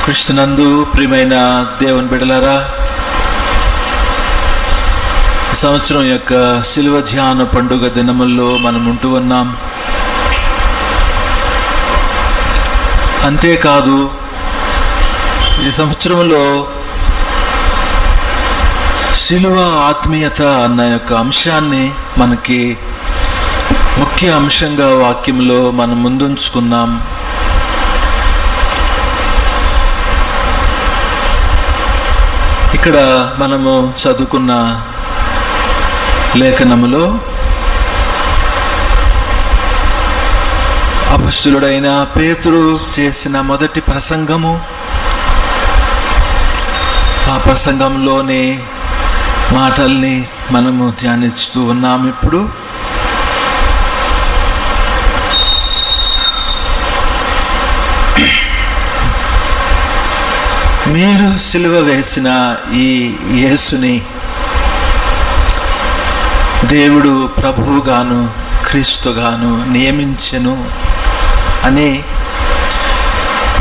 క్రీస్తునందు ప్రియమైన దేవుని బిడ్డలారా, సంవత్సరం యొక్క శిలువ ధ్యాన పండుగ దినముల్లో మనం ఉంటూ ఉన్నాం. అంతేకాదు ఈ సంవత్సరంలో శిలువ ఆత్మీయత అన్న యొక్క అంశాన్ని మనకి ముఖ్య అంశంగా వాక్యంలో మనం ముందుంచుకున్నాం. ఇక్కడ మనము చదువుకున్న లేఖనములో అపొస్తలుడైన పేతురు చేసిన మొదటి ప్రసంగము, ఆ ప్రసంగంలోని మాటల్ని మనము ధ్యానిస్తూ ఉన్నాము. ఇప్పుడు మీరు సిలువ వేసిన ఈ యేసుని దేవుడు ప్రభువుగాను క్రీస్తుగాను నియమించెను అని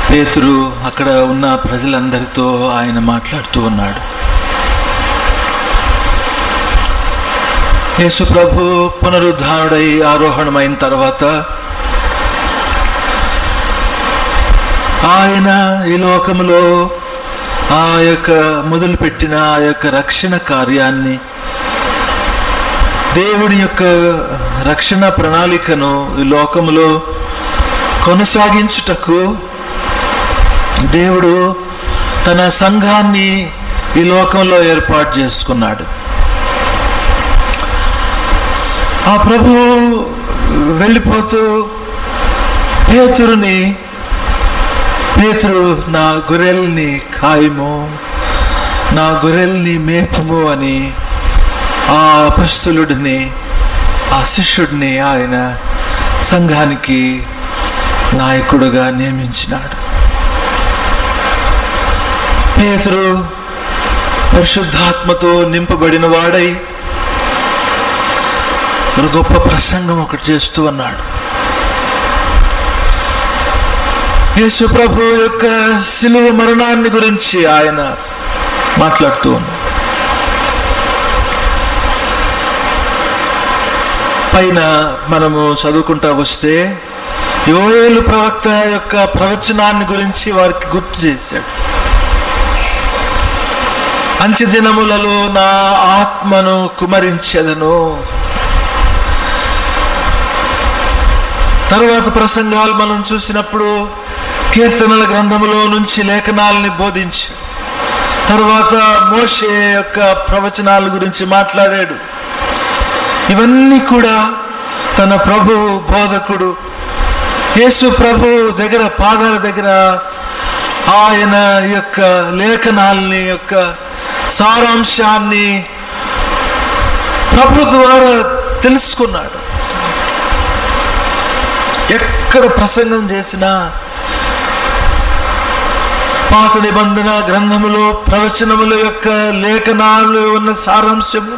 పేతురు అక్కడ ఉన్న ప్రజలందరితో ఆయన మాట్లాడుతూ ఉన్నాడు. యేసు ప్రభు పునరుద్ధానుడై ఆరోహణమైన తర్వాత ఆయన ఈ లోకములో ఆ యొక్క మొదలుపెట్టిన ఆ యొక్క రక్షణ కార్యాన్ని, దేవుడి యొక్క రక్షణ ప్రణాళికను ఈ లోకములో కొనసాగించుటకు దేవుడు తన సంఘాన్ని ఈ లోకంలో ఏర్పాటు చేసుకున్నాడు. ఆ ప్రభు వెళ్ళిపోతూ పేతురు నా గొర్రెల్ని కాయము, నా గొర్రెల్ని మేపుము అని ఆ అపొస్తలుడిని, ఆ శిష్యుడిని ఆయన సంఘానికి నాయకుడుగా నియమించినాడు. పేతురు పరిశుద్ధాత్మతో నింపబడిన వాడై ఒక గొప్ప ప్రసంగం ఒకటి చేస్తూ ఉన్నాడు. యేసు ప్రభు యొక్క శిలువ మరణాన్ని గురించి ఆయన మాట్లాడుతూ ఉన్నాడు. పైన మనము చదువుకుంటా వస్తే యోయేలు ప్రవక్త యొక్క ప్రవచనాన్ని గురించి వారికి గుర్తు చేశాడు. అంత్య దినములలో నా ఆత్మను కుమరించెదను. తరువాత ప్రసంగాలు మనం చూసినప్పుడు కీర్తనల గ్రంథములో నుంచి లేఖనాలని బోధించి, తరువాత మోషే యొక్క ప్రవచనాల గురించి మాట్లాడాడు. ఇవన్నీ కూడా తన ప్రభు బోధకుడు యేసు ప్రభు దగ్గర పాదాల దగ్గర ఆయన యొక్క లేఖనాలని యొక్క సారాంశాన్ని ప్రభు ద్వారా తెలుసుకున్నాడు. ఎక్కడ ప్రసంగం చేసినా పాత నిబంధన గ్రంథములో ప్రవచనముల యొక్క లేఖనాలు ఉన్న సారాంశము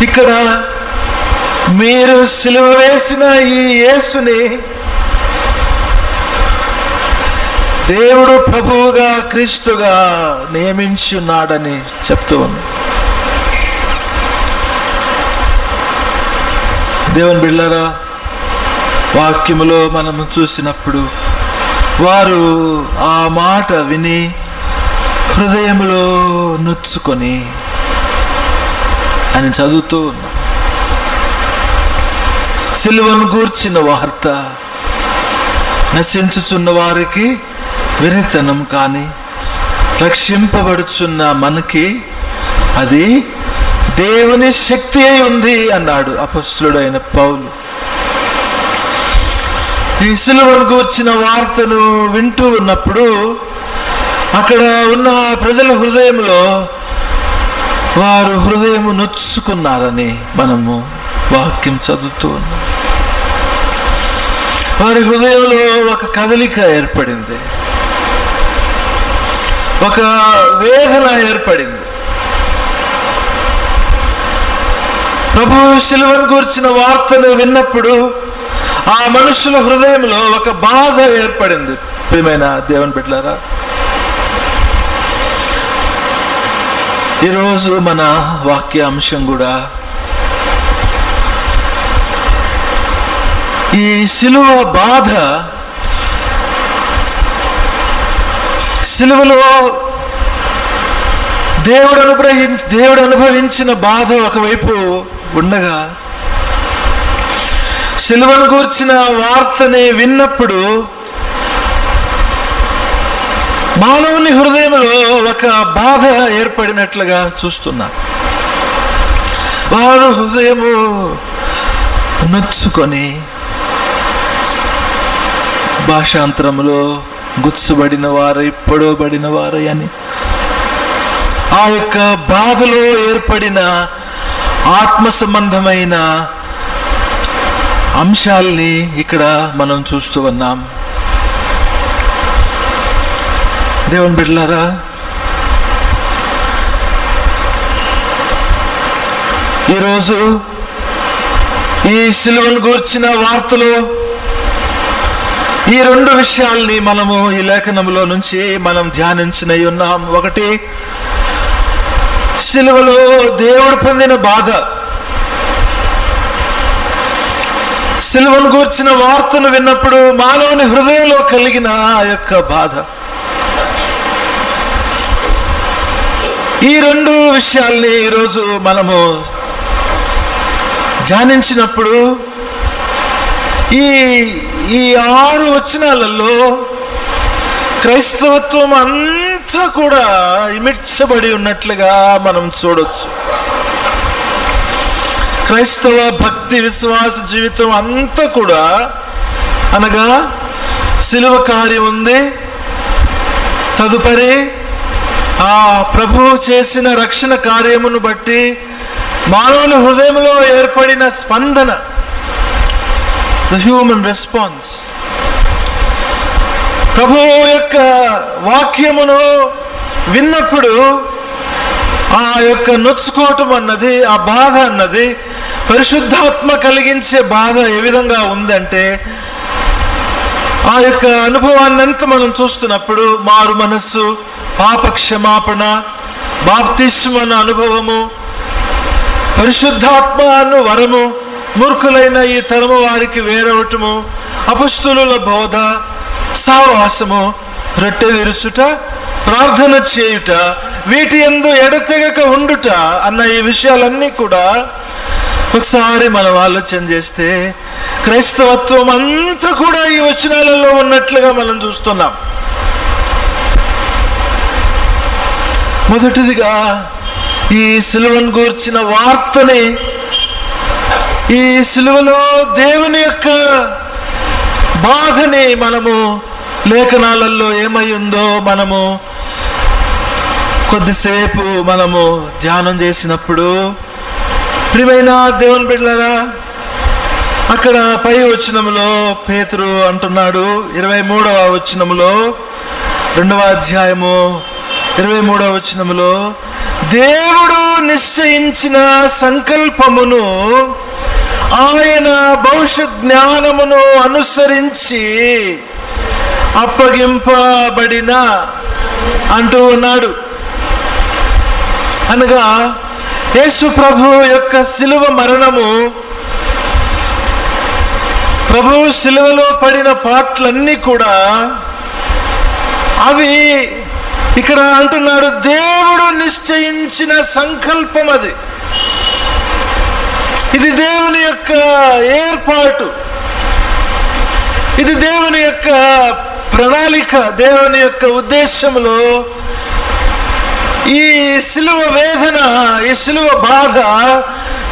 ఇక్కడ మీరు సిలువ వేసిన ఈ యేసుని దేవుడు ప్రభువుగా క్రీస్తుగా నియమించి ఉన్నాడని చెప్తూ ఉంది. దేవుని బిడ్డలారా, వాక్యములో మనము చూసినప్పుడు వారు ఆ మాట విని హృదయంలో నొచ్చుకొని అని చదువుతూ ఉన్నాం. సిలువను గూర్చిన వార్త నశించుచున్న వారికి విరితనం, కానీ రక్షింపబడుచున్న మనకి అది దేవుని శక్తి అయి ఉంది అన్నాడు అపొస్తలుడైన పౌలు. ఈ సిలువను గూర్చిన వార్తను వింటూ ఉన్నప్పుడు అక్కడ ఉన్న ప్రజల హృదయంలో వారు హృదయము నొచ్చుకున్నారని మనము వాక్యం చదువుతూ ఉన్నాం. వారి హృదయంలో ఒక కదలిక ఏర్పడింది, ఒక వేదన ఏర్పడింది. ప్రభు శిలువను గూర్చిన వార్తను విన్నప్పుడు ఆ మనుషుల హృదయంలో ఒక బాధ ఏర్పడింది. ప్రియమైన దేవుని బిడ్డలారా, ఈరోజు మన వాక్యాంశం కూడా ఈ సిలువ బాధ, సిలువలో దేవుడు అనుభవించిన బాధ ఒకవైపు ఉండగా, సిలువను గూర్చిన వార్తని విన్నప్పుడు మానవుని హృదయంలో ఒక బాధ ఏర్పడినట్లుగా చూస్తున్నా. వారు హృదయము నొచ్చుకొని భాషాంతరములో గుచ్చుబడిన వారై, పొడవబడిన వారై అని ఆ యొక్క బాధలో ఏర్పడిన ఆత్మ సంబంధమైన అంశాల్ని ఇక్కడ మనం చూస్తూ ఉన్నాం. దేవుని బిడ్డలారా, ఈరోజు ఈ సిలువను గూర్చిన వార్తలో ఈ రెండు విషయాల్ని మనము ఈ లేఖనంలో నుంచి మనం ధ్యానించినై ఉన్నాం. ఒకటి, సిలువలో దేవుడు పొందిన బాధ, సిలువను గూర్చిన వార్తను విన్నప్పుడు మానవుని హృదయంలో కలిగిన ఆ యొక్క బాధ. ఈ రెండు విషయాల్ని ఈరోజు మనము ధ్యానించినప్పుడు ఈ 6 వచనాలలో క్రైస్తవత్వం అంతా కూడా ఇమిడ్చబడి ఉన్నట్లుగా మనం చూడొచ్చు. క్రైస్తవ భక్తి విశ్వాస జీవితం అంతా కూడా, అనగా సిలువ కార్యం ఉంది, తదుపరి ఆ ప్రభువు చేసిన రక్షణ కార్యమును బట్టి మానవుల హృదయంలో ఏర్పడిన స్పందన, ద హ్యూమన్ రెస్పాన్స్. ప్రభువు యొక్క వాక్యమును విన్నప్పుడు ఆ యొక్క నొచ్చుకోవటం అన్నది, ఆ బాధ అన్నది పరిశుద్ధాత్మ కలిగించే బాధ ఏ విధంగా ఉందంటే, ఆ యొక్క అనుభవాన్నంతా మనం చూస్తున్నప్పుడు మారు మనస్సు, పాప క్షమాపణ, బాప్తిస్మ అన్న అనుభవము, పరిశుద్ధాత్మ అను వరము, మూర్ఖులైన ఈ తరము వారికి వేరవటము, అపొస్తలుల బోధ, సావాసము, రొట్టె విరుచుట, ప్రార్థన చేయుట, వీటి యందు ఎడతెగక ఉండుట అన్న ఈ విషయాలన్నీ కూడా ఒకసారి మనం ఆలోచన చేస్తే క్రైస్తవత్వం అంతా కూడా ఈ వచనాలలో ఉన్నట్లుగా మనం చూస్తున్నాం. మొదటిదిగా ఈ సిలువను గూర్చిన వార్తని, ఈ సిలువలో దేవుని యొక్క బాధని మనము లేఖనాలలో ఏమై ఉందో మనము కొద్దిసేపు మనము ధ్యానం చేసినప్పుడు, ప్రియమైన దేవుని బిడ్డలారా, అక్కడ పై వచనములో పేతురు అంటున్నాడు, 23వ వచనములో, 2వ అధ్యాయము 23వ వచనములో, దేవుడు నిశ్చయించిన సంకల్పమును ఆయన భవిష్యత్ జ్ఞానమును అనుసరించి అప్పగింపబడిన అంటూ ఉన్నాడు. అనగా యేసు ప్రభు యొక్క సిలువ మరణము, ప్రభు సిలువలో పడిన పాటలన్నీ కూడా అవి ఇక్కడ అంటున్నాడు దేవుడు నిశ్చయించిన సంకల్పం. అది ఇది దేవుని యొక్క ఏర్పాటు, ఇది దేవుని యొక్క ప్రణాళిక, దేవుని యొక్క ఉద్దేశంలో ఈ సిలువ వేదన, ఈ సిలువ బాధ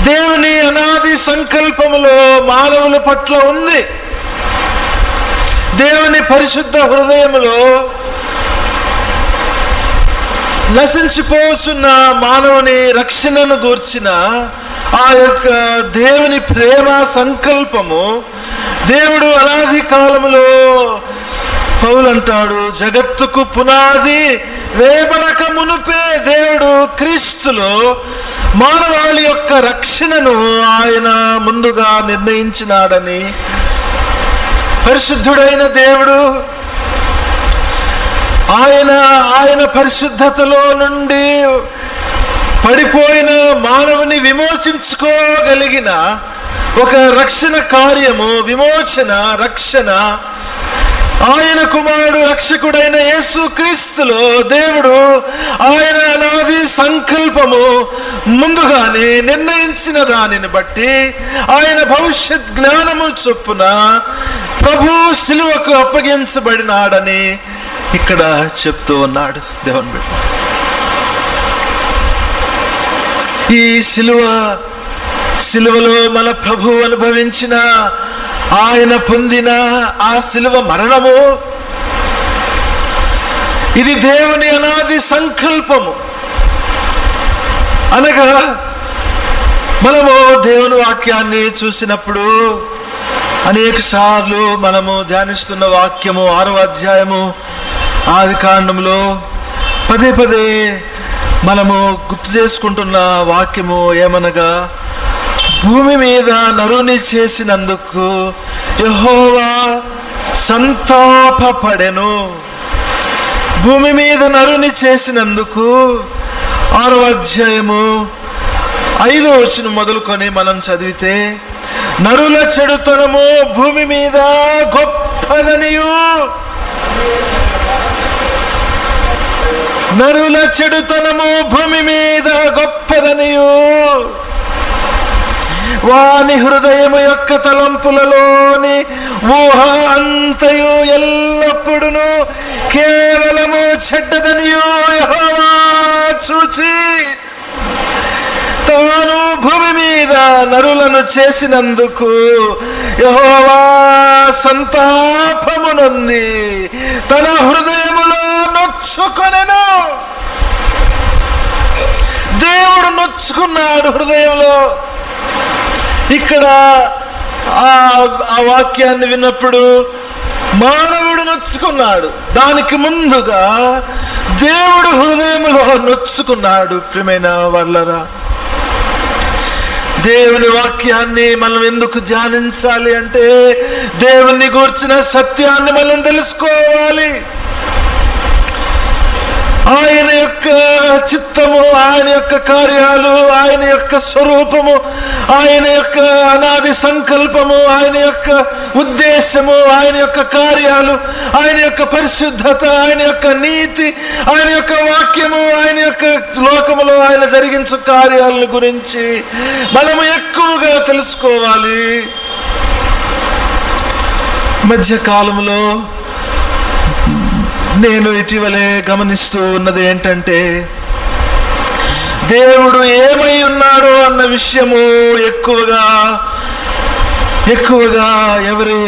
దేవుని అనాది సంకల్పములో మానవుల పట్ల ఉంది. దేవుని పరిశుద్ధ హృదయములో నశించిపోవచ్చున్న మానవుని రక్షణను గూర్చిన ఆ యొక్క దేవుని ప్రేమ సంకల్పము, దేవుడు అనాది కాలములో పౌలు అంటాడు, జగత్తుకు పునాది వేబడక మునుపే దేవుడు క్రీస్తులో మానవాళి యొక్క రక్షణను ఆయన ముందుగా నిర్ణయించినాడని, పరిశుద్ధుడైన దేవుడు ఆయన పరిశుద్ధతలో నుండి పడిపోయిన మానవుని విమోచించుకోగలిగిన ఒక రక్షణ కార్యము, విమోచన, రక్షణ ఆయన కుమారుడు రక్షకుడైన యేసు క్రీస్తులో దేవుడు ఆయన అనాది సంకల్పము ముందుగానే నిర్ణయించిన దానిని బట్టి ఆయన భవిష్యత్ జ్ఞానము చొప్పున ప్రభు సిలువకు అప్పగించబడినాడని ఇక్కడ చెప్తూ ఉన్నాడు దేవుని బిడ్డ. ఈ సిలువలో మన ప్రభు అనుభవించిన, ఆయన పొందిన ఆ సిలువ మరణము ఇది దేవుని అనాది సంకల్పము. అనగా మనము దేవుని వాక్యాన్ని చూసినప్పుడు అనేక సార్లు మనము ధ్యానిస్తున్న వాక్యము 6వ అధ్యాయము ఆదికాండంలో పదే పదే మనము గుర్తు చేసుకుంటున్న వాక్యము ఏమనగా, భూమి మీద నరుని చేసినందుకు యెహోవా సంతాపపడెను. భూమి మీద నరుని చేసినందుకు 6వ అధ్యాయము 5వ వచనం మొదలుకొని మనం చదివితే, నరుల చెడుతనము భూమి మీద గొప్పదనియు, నరుల చెడుతనము భూమి మీద గొప్పదనియు, వాని హృదయము యొక్క తలంపులలోని ఊహ అంతయు ఎల్లప్పుడును కేవలము చెడ్డదనియు యెహోవా చూచి తాను భూమి మీద నరులను చేసినందుకు యెహోవా సంతాపము నొంది తన హృదయములో నొచ్చుకొనెను. దేవుడు నొచ్చుకున్నాడు హృదయంలో. ఇక్కడ ఆ వాక్యాన్ని విన్నప్పుడు మానవుడు నొచ్చుకున్నాడు. దానికి ముందుగా దేవుడు హృదయంలో నొచ్చుకున్నాడు. ప్రియమైన వాళ్ళరా, దేవుని వాక్యాన్ని మనం ఎందుకు ధ్యానించాలి అంటే, దేవుని గూర్చిన సత్యాన్ని మనం తెలుసుకోవాలి. ఆయన యొక్క చిత్తము, ఆయన యొక్క కార్యాలు, ఆయన యొక్క స్వరూపము, ఆయన యొక్క అనాది సంకల్పము, ఆయన యొక్క ఉద్దేశము, ఆయన యొక్క కార్యాలు, ఆయన యొక్క పరిశుద్ధత, ఆయన యొక్క నీతి, ఆయన యొక్క వాక్యము, ఆయన యొక్క లోకములో ఆయన జరిగించు కార్యాలను గురించి మనము ఎక్కువగా తెలుసుకోవాలి. మధ్యకాలంలో నేను ఇటీవలే గమనిస్తూ ఉన్నది ఏంటంటే, దేవుడు ఏమై ఉన్నాడో అన్న విషయము ఎక్కువగా ఎవరి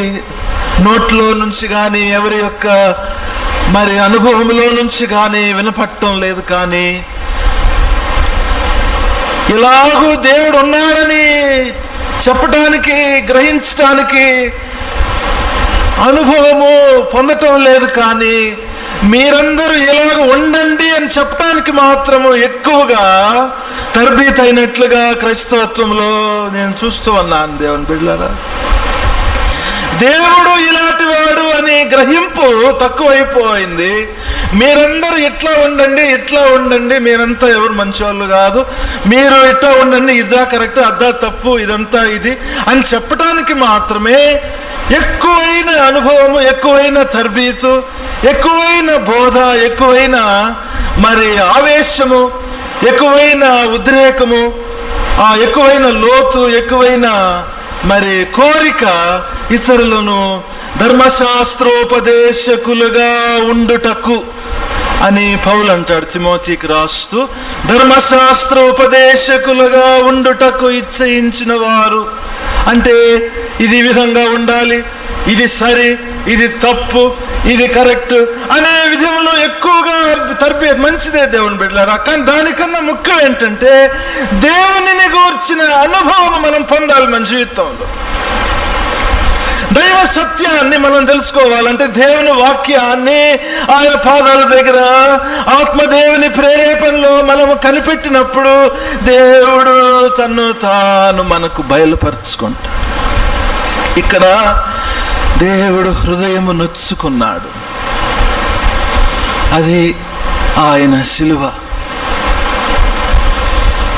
నోట్లో నుంచి కానీ, ఎవరి యొక్క మరి అనుభవంలో నుంచి కానీ వినపడటం లేదు. కానీ ఇలాగూ దేవుడు ఉన్నాడని చెప్పటానికి, గ్రహించటానికి అనుభవము పొందటం లేదు. కానీ మీరందరూ ఇలాగ ఉండండి అని చెప్పడానికి మాత్రము ఎక్కువగా తర్బీత్ అయినట్లుగా క్రైస్తవత్వంలో నేను చూస్తూ ఉన్నాను. దేవుని బిడ్డలారా, దేవుడు ఇలాంటి వాడు అనే గ్రహింపు తక్కువైపోయింది. మీరందరూ ఇట్లా ఉండండి, ఇట్లా ఉండండి, మీరంతా ఎవరు మంచివాళ్ళు కాదు, మీరు ఇట్లా ఉండండి, ఇదా కరెక్ట్, అదా తప్పు, ఇదంతా ఇది అని చెప్పడానికి మాత్రమే ఎక్కువైన అనుభవము, ఎక్కువైన తర్బీతు, ఎక్కువైన బోధ, ఎక్కువైన మరి ఆవేశము, ఎక్కువైన ఉద్రేకము, ఎక్కువైన లోతు, ఎక్కువైన మరి కోరిక ఇతరులను ధర్మశాస్త్రోపదేశకులుగా ఉండుటకు అని పౌలు అంటాడు తిమోతికి రాస్తూ. ధర్మశాస్త్రోపదేశకులుగా ఉండుటకు ఇచ్చయించిన వారు అంటే ఇది ఈ విధంగా ఉండాలి, ఇది సరి, ఇది తప్పు, ఇది కరెక్ట్ అనే విధంలో ఎక్కువగా తర్బీత్ మంచిదే దేవుని బిడ్డలారా. కానీ దానికన్నా ముఖ్యం ఏంటంటే, దేవునిని గూర్చిన అనుభవం మనం పొందాలి మన జీవితంలో. దైవ సత్యాన్ని మనం తెలుసుకోవాలంటే దేవుని వాక్యాన్ని ఆయన పాదాల దగ్గర ఆత్మదేవుని ప్రేరేపణలో మనము కనిపెట్టినప్పుడు దేవుడు తన్ను తాను మనకు బయలుపరుచుకుంటాడు. ఇక్కడ దేవుడు హృదయము నొచ్చుకున్నాడు. అది ఆయన శిలువ.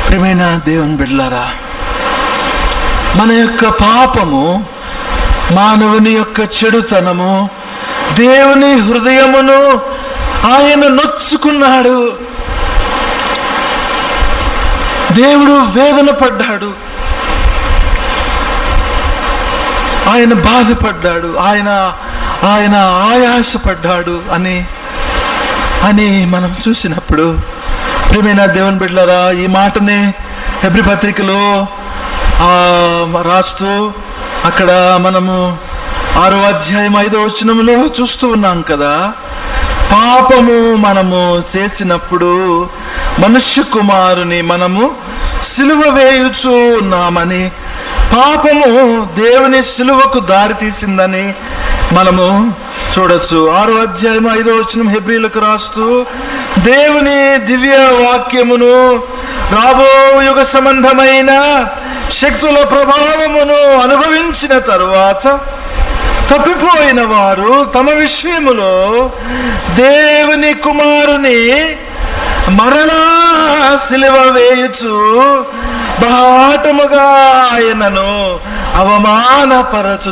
ప్రియమైన దేవుని బిడ్డలారా, మన యొక్క పాపము, మానవుని యొక్క చెడుతనము, దేవుని హృదయమును ఆయన నొచ్చుకున్నాడు. దేవుడు వేదన పడ్డాడు, ఆయన బాధపడ్డాడు, ఆయన ఆయాసపడ్డాడు అని మనం చూసినప్పుడు, ప్రియమైన దేవుని బిడ్డలారా, ఈ మాటని హెబ్రీ పత్రికలో రాస్తూ అక్కడ మనము 6వ అధ్యాయం 5వ వచనంలో చూస్తూ ఉన్నాం కదా, పాపము మనము చేసినప్పుడు మనుష్య కుమారుని మనము సిలువ వేయుచూ ఉన్నామని, పాపము దేవుని సిలువకు దారి తీసిందని మనము చూడొచ్చు. 6వ అధ్యాయం 5వ వచనం హెబ్రీలకు రాస్తూ, దేవుని దివ్య వాక్యమును, రాబో యుగ సంబంధమైన శక్తుల ప్రభావమును అనుభవించిన తరువాత తప్పిపోయిన వారు తమ విషయములో దేవుని కుమారుని మరలా సిలువ వేయుచు బాటముగా ఆయనను అవమానపరచుచున్నారు.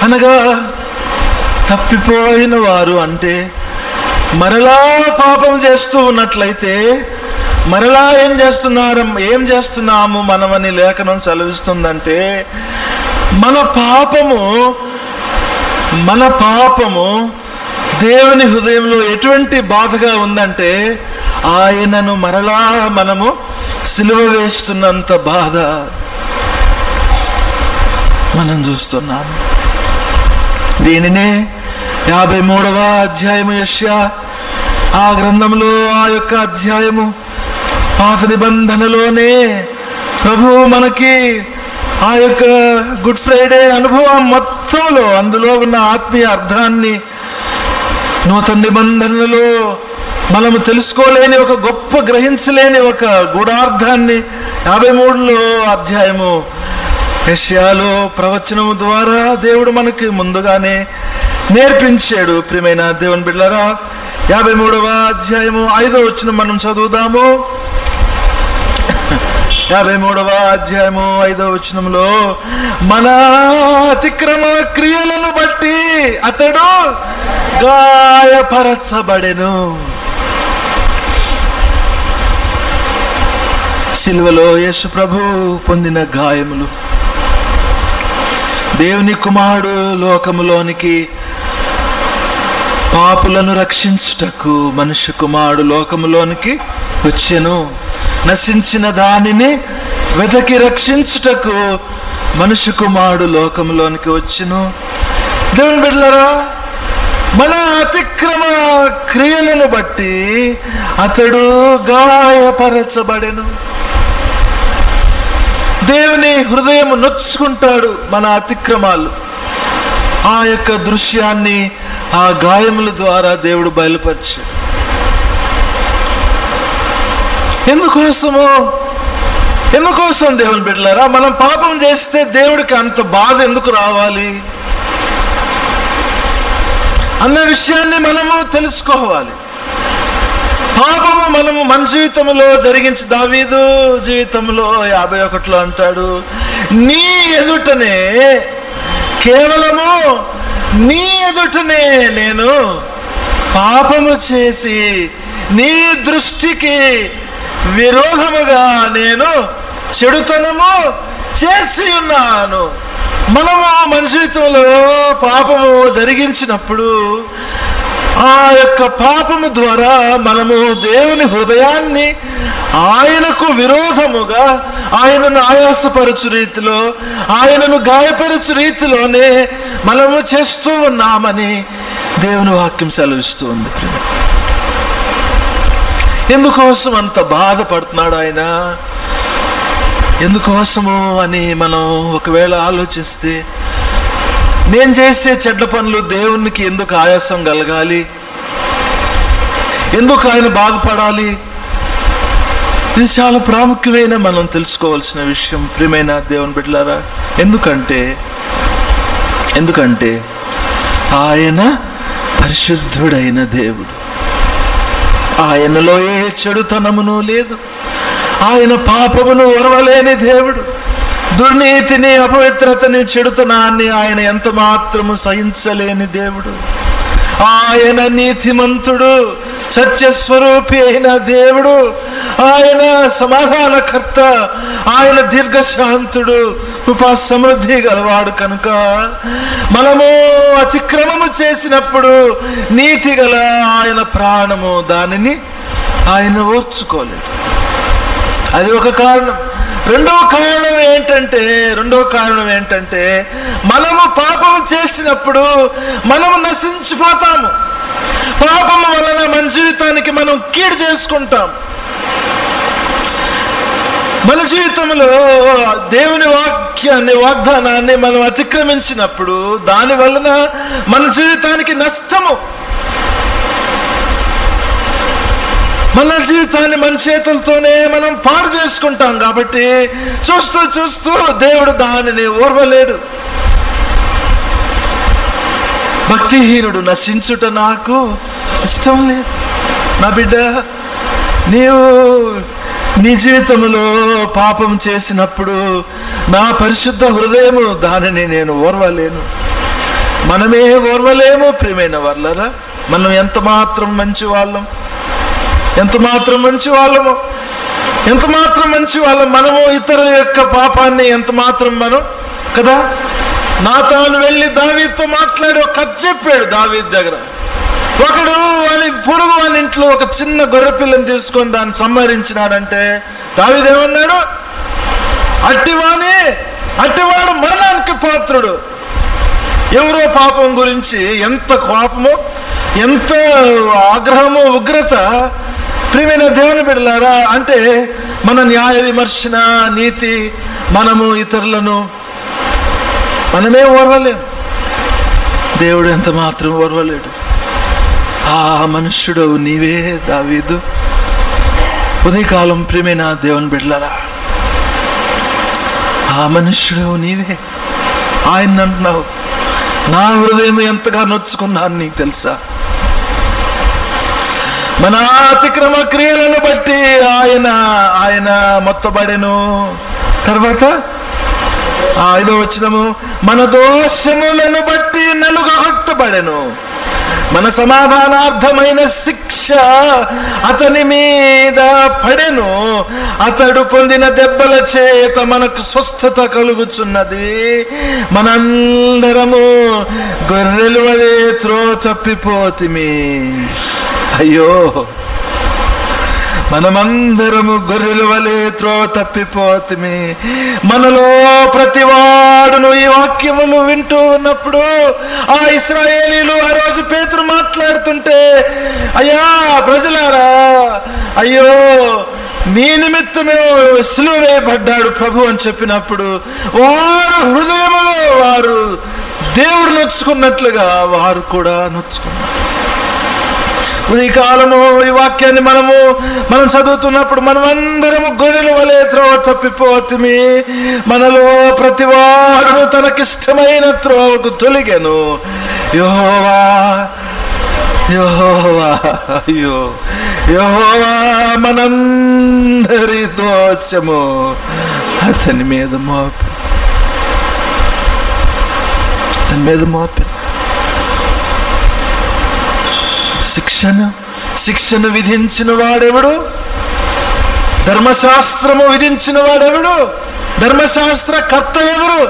అనగా తప్పిపోయిన వారు అంటే మరలా పాపం చేస్తూ ఉన్నట్లయితే మరలా ఏం చేస్తున్నాము మనమని లేఖనం సెలవిస్తుందంటే, మన పాపము దేవుని హృదయంలో ఎటువంటి బాధగా ఉందంటే, ఆయనను మరలా మనము సిలువ వేస్తున్నంత బాధ మనం చూస్తున్నాము. దీనినే 53వ అధ్యాయము యెషయా ఆ గ్రంథంలో ఆ యొక్క అధ్యాయము పాత నిబంధనలోనే ప్రభువు మనకి ఆ యొక్క గుడ్ ఫ్రైడే అనుభవం మొత్తంలో అందులో ఉన్న ఆత్మీయ అర్థాన్ని నూతన నిబంధనలో మనము తెలుసుకోలేని ఒక గొప్ప గ్రహించలేని ఒక గూఢార్థాన్ని 53వ అధ్యాయము యెషయాలో ప్రవచనము ద్వారా దేవుడు మనకి ముందుగానే నేర్పించాడు. ప్రియమైన దేవుని బిడ్డలారా, 53వ అధ్యాయము 5వ వచనం మనం చదువుదాము. 53వ అధ్యాయము 5వ వచనంలో, మన అతిక్రమ క్రియలను బట్టి అతడు గాయపరచబడెను. సిలువలో యేసు ప్రభు పొందిన గాయములు, దేవుని కుమారుడు లోకములోనికి పాపులను రక్షించుటకు మనుష్య కుమారుడు లోకములోనికి వచ్చెను. నశించిన దానిని వెతకి రక్షించుటకు మనుష్య కుమారుడు లోకములోనికి వచ్చెను. దేవుని బిడ్డలారా, మన అతిక్రమ క్రియలను బట్టి అతడు గాయపరచబడెను. దేవుని హృదయం నొచ్చుకుంటాడు మన అతిక్రమాలు. ఆ యొక్క దృశ్యాన్ని ఆ గాయముల ద్వారా దేవుడు బయలుపరిచాడు. ఎందుకోసం దేవుని బిడ్డలారా, మనం పాపం చేస్తే దేవుడికి అంత బాధ ఎందుకు రావాలి అన్న విషయాన్ని మనము తెలుసుకోవాలి. పాపము మనము మన జీవితంలో జరిగించి, దావీదు జీవితంలో 51లో అంటాడు, నీ ఎదుటనే, కేవలము నీ ఎదుటనే నేను పాపము చేసి నీ దృష్టికి విరోధముగా నేను చెడుతనము చేసి ఉన్నాను. మనము మన జీవితంలో పాపము జరిగించినప్పుడు ఆ యొక్క పాపము ద్వారా మనము దేవుని హృదయాన్ని ఆయనకు విరోధముగా, ఆయనను ఆయాసపరచు రీతిలో, ఆయనను గాయపరచు రీతిలోనే మనము చేస్తూ ఉన్నామని దేవుని వాక్యం సెలవిస్తూ ఉంది. ఎందుకోసం అంత బాధపడుతున్నాడు ఆయన, ఎందుకోసము అని మనం ఒకవేళ ఆలోచిస్తే, నేను చేసే చెడ్డ పనులు దేవునికి ఎందుకు ఆయాసం కలగాలి, ఎందుకు ఆయన బాధపడాలి? ఇది చాలా ప్రాముఖ్యమైన మనం తెలుసుకోవాల్సిన విషయం ప్రియమైన దేవుని బిడ్డలారా. ఎందుకంటే ఆయన పరిశుద్ధుడైన దేవుడు. ఆయనలో ఏ చెడుతనమును లేదు. ఆయన పాపమును ఓర్వలేని దేవుడు. దుర్నీతిని, అపవిత్రతని, చెడుతనాన్ని ఆయన ఎంత మాత్రము సహించలేని దేవుడు. ఆయన నీతిమంతుడు, సత్యస్వరూపి అయిన దేవుడు. ఆయన సమాధానకర్త, ఆయన దీర్ఘశాంతుడు, కృపా సమృద్ధి గలవాడు. కనుక మనము అతిక్రమము చేసినప్పుడు నీతి గల ఆయన ప్రాణము దానిని ఆయన ఓర్చుకోలేడు. అది ఒక కారణం. రెండవ కారణం ఏంటంటే మనము పాపము చేసినప్పుడు మనము నశించిపోతాము. పాపము వలన మన జీవితానికి మనం కీడు చేసుకుంటాం. మన జీవితంలో దేవుని వాగ్దానాన్ని మనం అతిక్రమించినప్పుడు దాని వలన మన జీవితానికి నష్టము. మన జీవితాన్ని మన చేతులతోనే మనం పాడు చేసుకుంటాం. కాబట్టి చూస్తూ దేవుడు దానిని ఓర్వలేడు. భక్తిహీనుడు నశించుట నాకు ఇష్టం లేదు. నా బిడ్డ, నీవు నీ జీవితంలో పాపం చేసినప్పుడు నా పరిశుద్ధ హృదయము దానిని నేను ఓర్వలేను. మనమే ఓర్వలేము. ప్రియమైన వర్లరా, మనం ఎంత మాత్రం మంచి వాళ్ళం, ఎంత మాత్రం మంచి వాళ్ళం. మనము ఇతరుల యొక్క పాపాన్ని ఎంత మాత్రం మనం కదా. నాతాను వెళ్ళి దావీదుతో మాట్లాడి ఒక కథ చెప్పాడు. దావీదు దగ్గర ఒకడు పొరుగు వాళ్ళ ఇంట్లో ఒక చిన్న గొర్రె పిల్లని తీసుకొని దాన్ని సంహరించినాడంటే దావీదు ఏమన్నాడు? అట్టివాడు మరణానికి పాత్రుడు. ఎవరో పాపం గురించి ఎంత కోపమో, ఎంత ఆగ్రహమో, ఉగ్రత. ప్రియమైన దేవుని బిడ్డలారా, అంటే మన న్యాయ విమర్శన, నీతి, మనము ఇతరులను మనమే ఓర్వలేము. దేవుడు ఎంత మాత్రం ఓర్వలేడు. ఆ మనుష్యుడు నీవే దావీదు. ఉదయకాలం ప్రియమైన దేవుని బిడ్డలారా, ఆ మనుష్యుడు నీవే. ఆయన అంటున్నావు, నా హృదయం ఎంతగా నొచ్చుకున్నాను నీకు తెలుసా? మన అతిక్రమ క్రియలను బట్టి ఆయన మొత్తబడెను. తర్వాత 5వ వచనము, మన దోషములను బట్టి నలుగగొట్టబడెను. మన సమాధానార్థమైన శిక్ష అతని మీద పడెను. అతడు పొందిన దెబ్బల చేత మనకు స్వస్థత కలుగుచున్నది. మనందరము గొర్రెల వలె త్రోవ తప్పిపోతిమి. అయ్యో, మనమందరము గొర్రెల వలె త్రోవ తప్పిపోతిమి. మనలో ప్రతివాడును ఈ వాక్యములు వింటూ ఉన్నప్పుడు ఆ ఇశ్రాయేలీలు ఆ రోజు పేతురు మాట్లాడుతుంటే, అయ్యా ప్రజలారా, అయ్యో మీ నిమిత్తమే సిలువ వేయబడ్డాడు ప్రభు అని చెప్పినప్పుడు వారు హృదయములో వారు దేవుడు నొచ్చుకున్నట్లుగా వారు కూడా నొచ్చుకున్నారు. ఈ కాలము ఈ వాక్యాన్ని మనం చదువుతున్నప్పుడు మనమందరము గొర్రెల వలె త్రోవ తప్పిపోతిమి. మనలో ప్రతివాడు తనకిష్టమైన త్రోవకు తొలిగెను. యెహోవా మనందరి దోషము అతని మీద మోపి శిక్షను విధించిన వాడెవడు? ధర్మశాస్త్రము విధించిన వాడెవడు? ధర్మశాస్త్ర కర్త ఎవరు?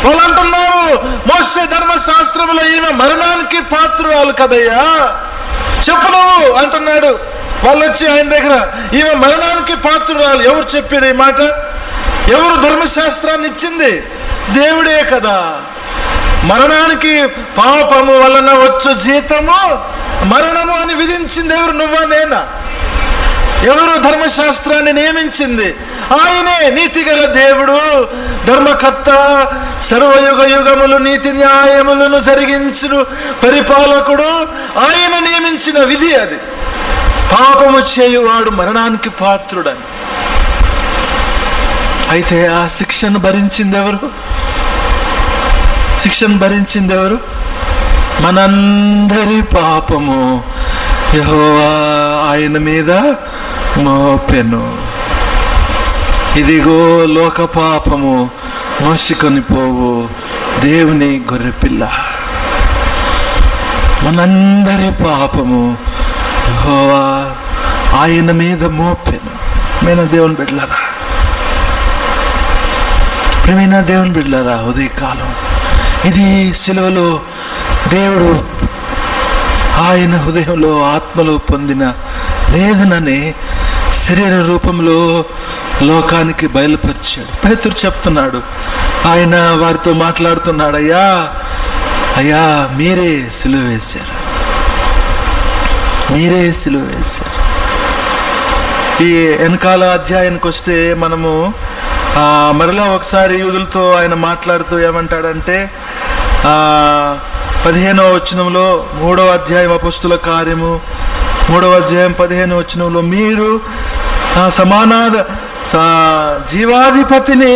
వాళ్ళు అంటున్నారు, మోషే ధర్మశాస్త్రములో ఈమె మరణానికి పాత్రురాలు కదయ్యా, చెప్పు నువ్వు అంటున్నాడు. వాళ్ళు వచ్చి ఆయన దగ్గర, ఈమె మరణానికి పాత్రురాలు. ఎవరు చెప్పారు ఈ మాట? ఎవరు ధర్మశాస్త్రాన్ని ఇచ్చింది? దేవుడే కదా. మరణానికి పాపము వలన వచ్చు జీతము మరణము అని విధించింది ఎవరు? నువ్వా నేనా? ఎవరు ధర్మశాస్త్రాన్ని నియమించింది? ఆయనే. నీతిగల దేవుడు, ధర్మకర్త, సర్వయుగ యుగములు నీతి న్యాయములను జరిగించును పరిపాలకుడు. ఆయన నియమించిన విధి అది. పాపము చేయువాడు మరణానికి పాత్రుడని. అయితే ఆ శిక్షను భరించింది ఎవరు? మనందరి పాపము యెహోవా ఆయన మీద మోపెను. ఇదిగో లోక పాపము మోసుకొని పోవు దేవుని గొర్రెపిల్ల. మనందరి పాపము యెహోవా ఆయన మీద మోపెను. ప్రియమైన దేవుని బిడ్డలారా, ప్రియమైన దేవుని బిడ్డలారా, ఉదయకాలం ఇది సిలువలో దేవుడు ఆయన హృదయంలో ఆత్మలో పొందిన వేదనని శరీర రూపంలో లోకానికి బయలుపరిచాడు. పేతురు చెప్తున్నాడు, ఆయన వారితో మాట్లాడుతున్నాడు, అయ్యా మీరే సిలువ వేశారు, మీరే సిలువ వేశారు. ఈ వెనకాల అధ్యాయానికి వస్తే మనము మరలా ఒకసారి యూదులతో ఆయన మాట్లాడుతూ ఏమంటాడంటే 15వ వచనంలో 3వ అధ్యాయం అపొస్తలుల కార్యము 3వ అధ్యాయం 15వ వచనంలో, మీరు సమానాద జీవాధిపతిని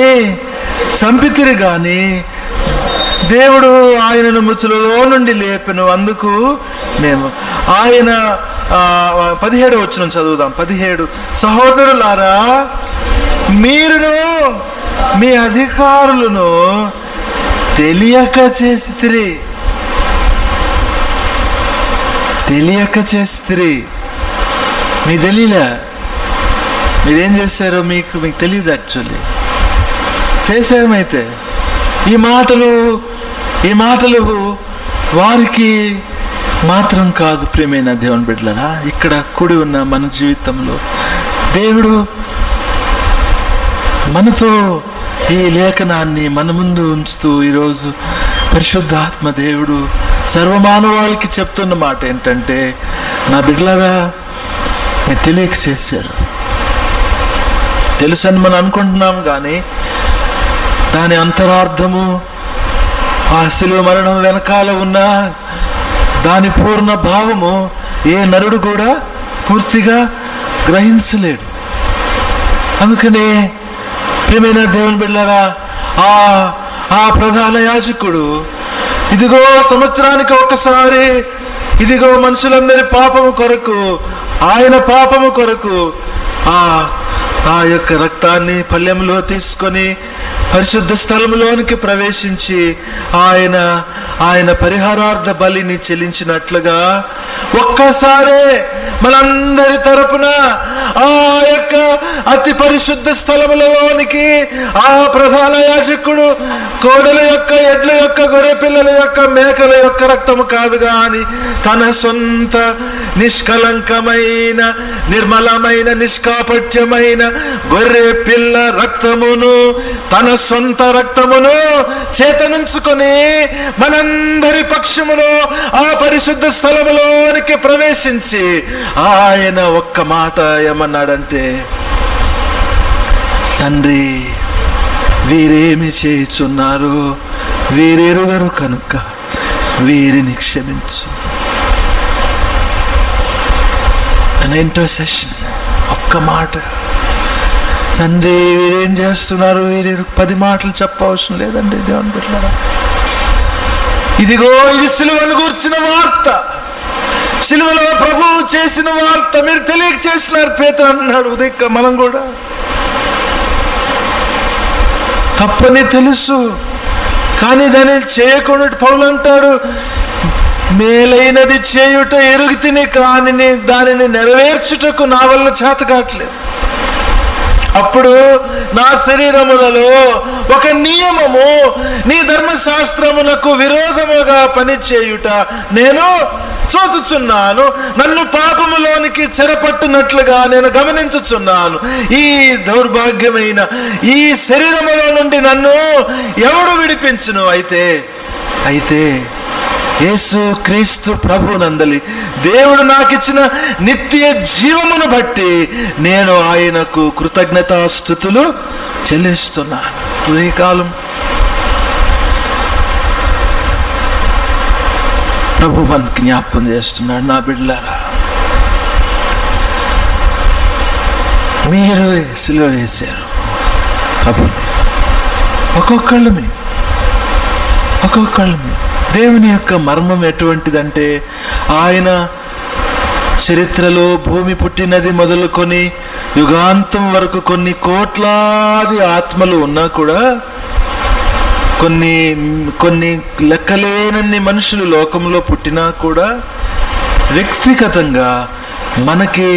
చంపితిరి గాని దేవుడు ఆయనను మృతులలో నుండి లేపెను, అందుకు మేము ఆయన 17వ వచనం చదువుదాం. 17 సహోదరులారా, మీరును మీ అధికారులను తెలియక చేసితిరి, తెలియక చేసితిరి. మీకు తెలియలే, మీరేం చేశారో మీకు తెలియదు. యాక్చువల్లీ చేశామైతే ఈ మాటలు వారికి మాత్రం కాదు. ప్రియమైన దేవుని బిడ్డలారా, ఇక్కడ కూడి ఉన్న మన జీవితంలో దేవుడు మనతో ఈ లేఖనాన్ని మన ముందు ఉంచుతూ ఈరోజు పరిశుద్ధాత్మ దేవుడు సర్వమానవాళికి చెప్తున్న మాట ఏంటంటే, నా బిడ్డలారా మీరు తెలియక చేశారు. తెలుసని మనం అనుకుంటున్నాం కానీ దాని అంతరార్థము, ఆ శిలువ మరణం వెనకాల ఉన్న దాని పూర్ణ భావము ఏ నరుడు కూడా పూర్తిగా గ్రహించలేడు. అందుకనే ప్రియమైన దేవుని బిడ్డలారా, ఆ ప్రధాన యాజకుడు ఇదిగో సంవత్సరానికి ఒక్కసారి ఇదిగో మనుషులందరి పాపము కొరకు, ఆయన పాపము కొరకు ఆ యొక్క రక్తాన్ని పళ్ళెంలో తీసుకొని పరిశుద్ధ స్థలంలోనికి ప్రవేశించి ఆయన పరిహారార్థ బలిని చెల్లించినట్లుగా ఒక్కసారే మనందరి తరపున ఆ యొక్క అతి పరిశుద్ధ స్థలములలోనికి ఆ ప్రధాన యాజకుడు కోడల యొక్క, ఎడ్ల యొక్క, గొర్రె పిల్లల యొక్క, మేకల యొక్క రక్తము కాదు గాని తన సొంత నిష్కలంకమైన, నిర్మలమైన, నిష్కాపట్యమైన గొర్రె పిల్ల రక్తమును, తన సొంత రక్తమును చేతనుంచుకొని మనందరి పక్షములో ఆ పరిశుద్ధ స్థలములోనికి ప్రవేశించి ఆయన ఒక్క మాట ఏమన్నాడంటే, తండ్రి వీరేమి చేయుచున్నారు, వీరెరుగరు కనుక వీరిని క్షమించు. అన్ ఇంటర్సెషన్, ఒక్క మాట. తండ్రి వీరేం చేస్తున్నారు, వీరు 10 మాటలు చెప్పవసరం లేదండి దేవుని బిడ్డలారా. ఇదిగో ఇది సిలువను గూర్చిన వార్త, సిలువలో ప్రభువు చేసిన వార్త మీరు తెలియక చేసినారు. పేతురు అన్నాడు, ఉదయ మనం కూడా తప్పని తెలుసు కానీ దాన్ని చేయకుండా పౌలు అంటాడు, మేలైనది చేయుట ఎరుగుతిని కానీ దానిని నెరవేర్చుటకు నా వల్ల చేత కావట్లేదు. అప్పుడు నా శరీరములలో ఒక నియమము, నీ ధర్మశాస్త్రమునకు విరోధముగా పనిచేయుట నేను చూచుచున్నాను, నన్ను పాపములోనికి చెరపట్టునట్లుగా నేను గమనించుచున్నాను. ఈ దౌర్భాగ్యమైన ఈ శరీరములో నుండి నన్ను ఎవడు విడిపించును? అయితే యేసు క్రీస్తు ప్రభు నందలి దేవుడు నాకిచ్చిన నిత్య జీవమును బట్టి నేను ఆయనకు కృతజ్ఞతాస్తుతులు చెల్లిస్తున్నాను. ఉదయకాలం ప్రభు మనకు జ్ఞాపకం చేస్తున్నాడు, నా బిడ్డలారా మీరు సిలువ వేశారు ప్రభుని. ఒక్కొక్కళ్ళమే దేవుని యొక్క మర్మం ఎటువంటిదంటే, ఆయన చరిత్రలో భూమి పుట్టినది మొదలుకొని యుగాంతం వరకు కొన్ని కోట్లాది ఆత్మలు ఉన్నా కూడా, కొన్ని లెక్కలేనన్ని మనుషులు లోకంలో పుట్టినా కూడా వ్యక్తిగతంగా మనకి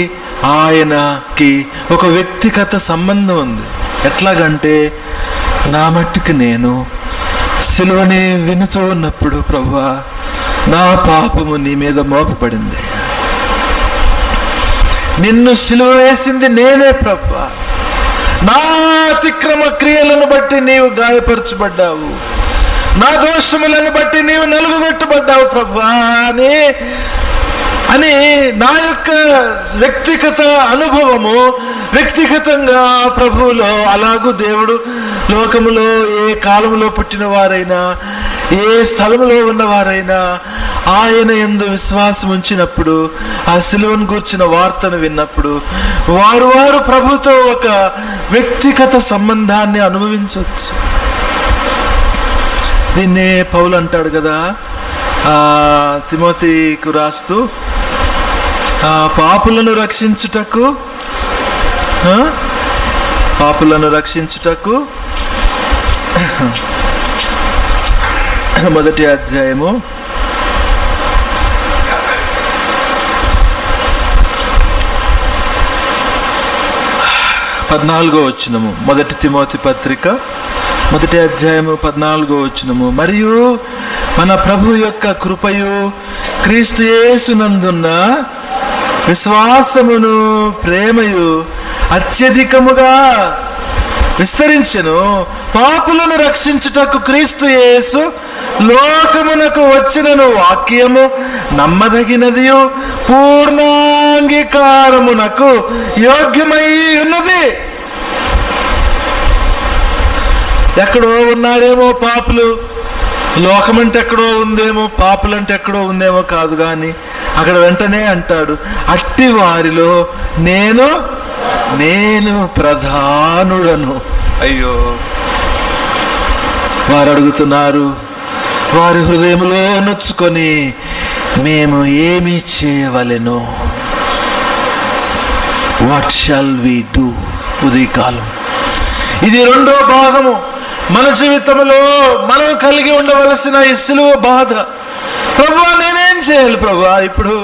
ఆయనకి ఒక వ్యక్తిగత సంబంధం ఉంది. ఎట్లాగంటే, నా మట్టుకు నేను సిలువని వినుతూ ఉన్నప్పుడు, ప్రభువా నా పాపము నీ మీద మోపబడింది, నిన్ను సిలువ వేసింది నేనే ప్రభువా, నా అతిక్రమ క్రియలను బట్టి నీవు గాయపరచబడ్డావు, నా దోషములను బట్టి నీవు నలుగుగొట్టబడ్డావు ప్రభువా అని నా యొక్క వ్యక్తిగత అనుభవము, వ్యక్తిగతంగా ప్రభువులో, అలాగూ దేవుడు లోకములో ఏ కాలంలో పుట్టిన వారైనా, ఏ స్థలంలో ఉన్నవారైనా ఆయన యందు విశ్వాసం ఉంచినప్పుడు, ఆ సిలువను గూర్చిన వార్తను విన్నప్పుడు వారు ప్రభుతో ఒక వ్యక్తిగత సంబంధాన్ని అనుభవించవచ్చు. దీన్నే పౌలు అంటాడు కదా, తిమోతికు రాస్తూ, పాపులను రక్షించుటకు మొదటి అధ్యాయము 14వ వచనము. మొదటి తిమోతి పత్రిక మొదటి అధ్యాయము 14వ వచనము. మరియు మన ప్రభు యొక్క కృపయు క్రీస్తు యేసునందున్న విశ్వాసమును ప్రేమయు అత్యధికముగా విస్తరించెను. పాపులను రక్షించుటకు క్రీస్తు యేసు లోకమునకు వచ్చినను వాక్యము నమ్మదగినదియు పూర్ణాంగీకారమునకు యోగ్యమై ఉన్నది. ఎక్కడో ఉన్నారేమో పాపులు, లోకమంటే ఎక్కడో ఉందేమో, పాపులంటే ఎక్కడో ఉందేమో కాదు, కానీ అక్కడ వెంటనే అంటాడు, అట్టి వారిలో నేను ప్రధానుడను. అయ్యో, వారు అడుగుతున్నారు, వారి హృదయంలో నొచ్చుకొని, మేము ఏమి చేయవలెను? What shall we do? ఉదయకాలం ఇది రెండో భాగము. మన జీవితంలో మనం కలిగి ఉండవలసిన ఈ సిలువ బాధ. ప్రభువా నేనేం చేయాలి ప్రభువా ఇప్పుడు?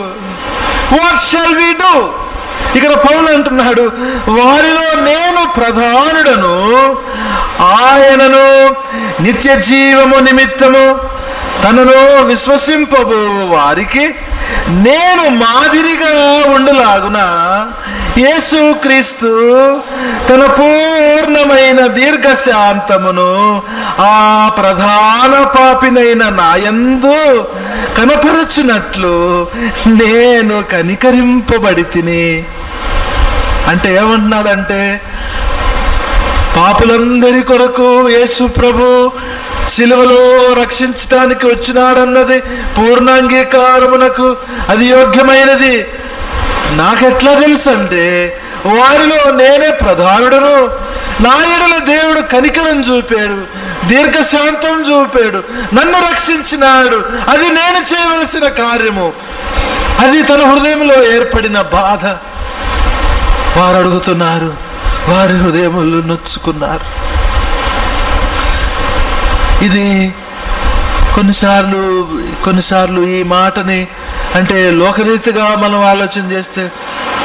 What shall we do? ఇక్కడ పౌలు అంటున్నాడు, వారిలో నేను ప్రధానుడను, ఆయనను నిత్య జీవము నిమిత్తము తనను విశ్వసింపబో వారికి నేను మాదిరిగా ఉండలాగున యేసుక్రీస్తు తన పూర్ణమైన దీర్ఘశాంతమును ఆ ప్రధాన పాపినైన నాయందు కనపరచునట్లు నేను కనికరింపబడి తిని. అంటే ఏమంటున్నాడంటే, పాపులందరి కొరకు యేసు ప్రభు సిలువలో రక్షించడానికి వచ్చినాడన్నది పూర్ణాంగీకారమునకు అది యోగ్యమైనది. నాకెట్లా తెలుసు అంటే, వారిలో నేనే ప్రధానుడను. నా ఎడల దేవుడు కనికరం చూపాడు, దీర్ఘశాంతం చూపాడు, నన్ను రక్షించినాడు. అది నేను చేయవలసిన కార్యము, అది తన హృదయంలో ఏర్పడిన బాధ. వారు అడుగుతున్నారు, వారి హృదయములు నొచ్చుకున్నారు. ఇది కొన్నిసార్లు ఈ మాటని అంటే లోకరీతిగా మనం ఆలోచన చేస్తే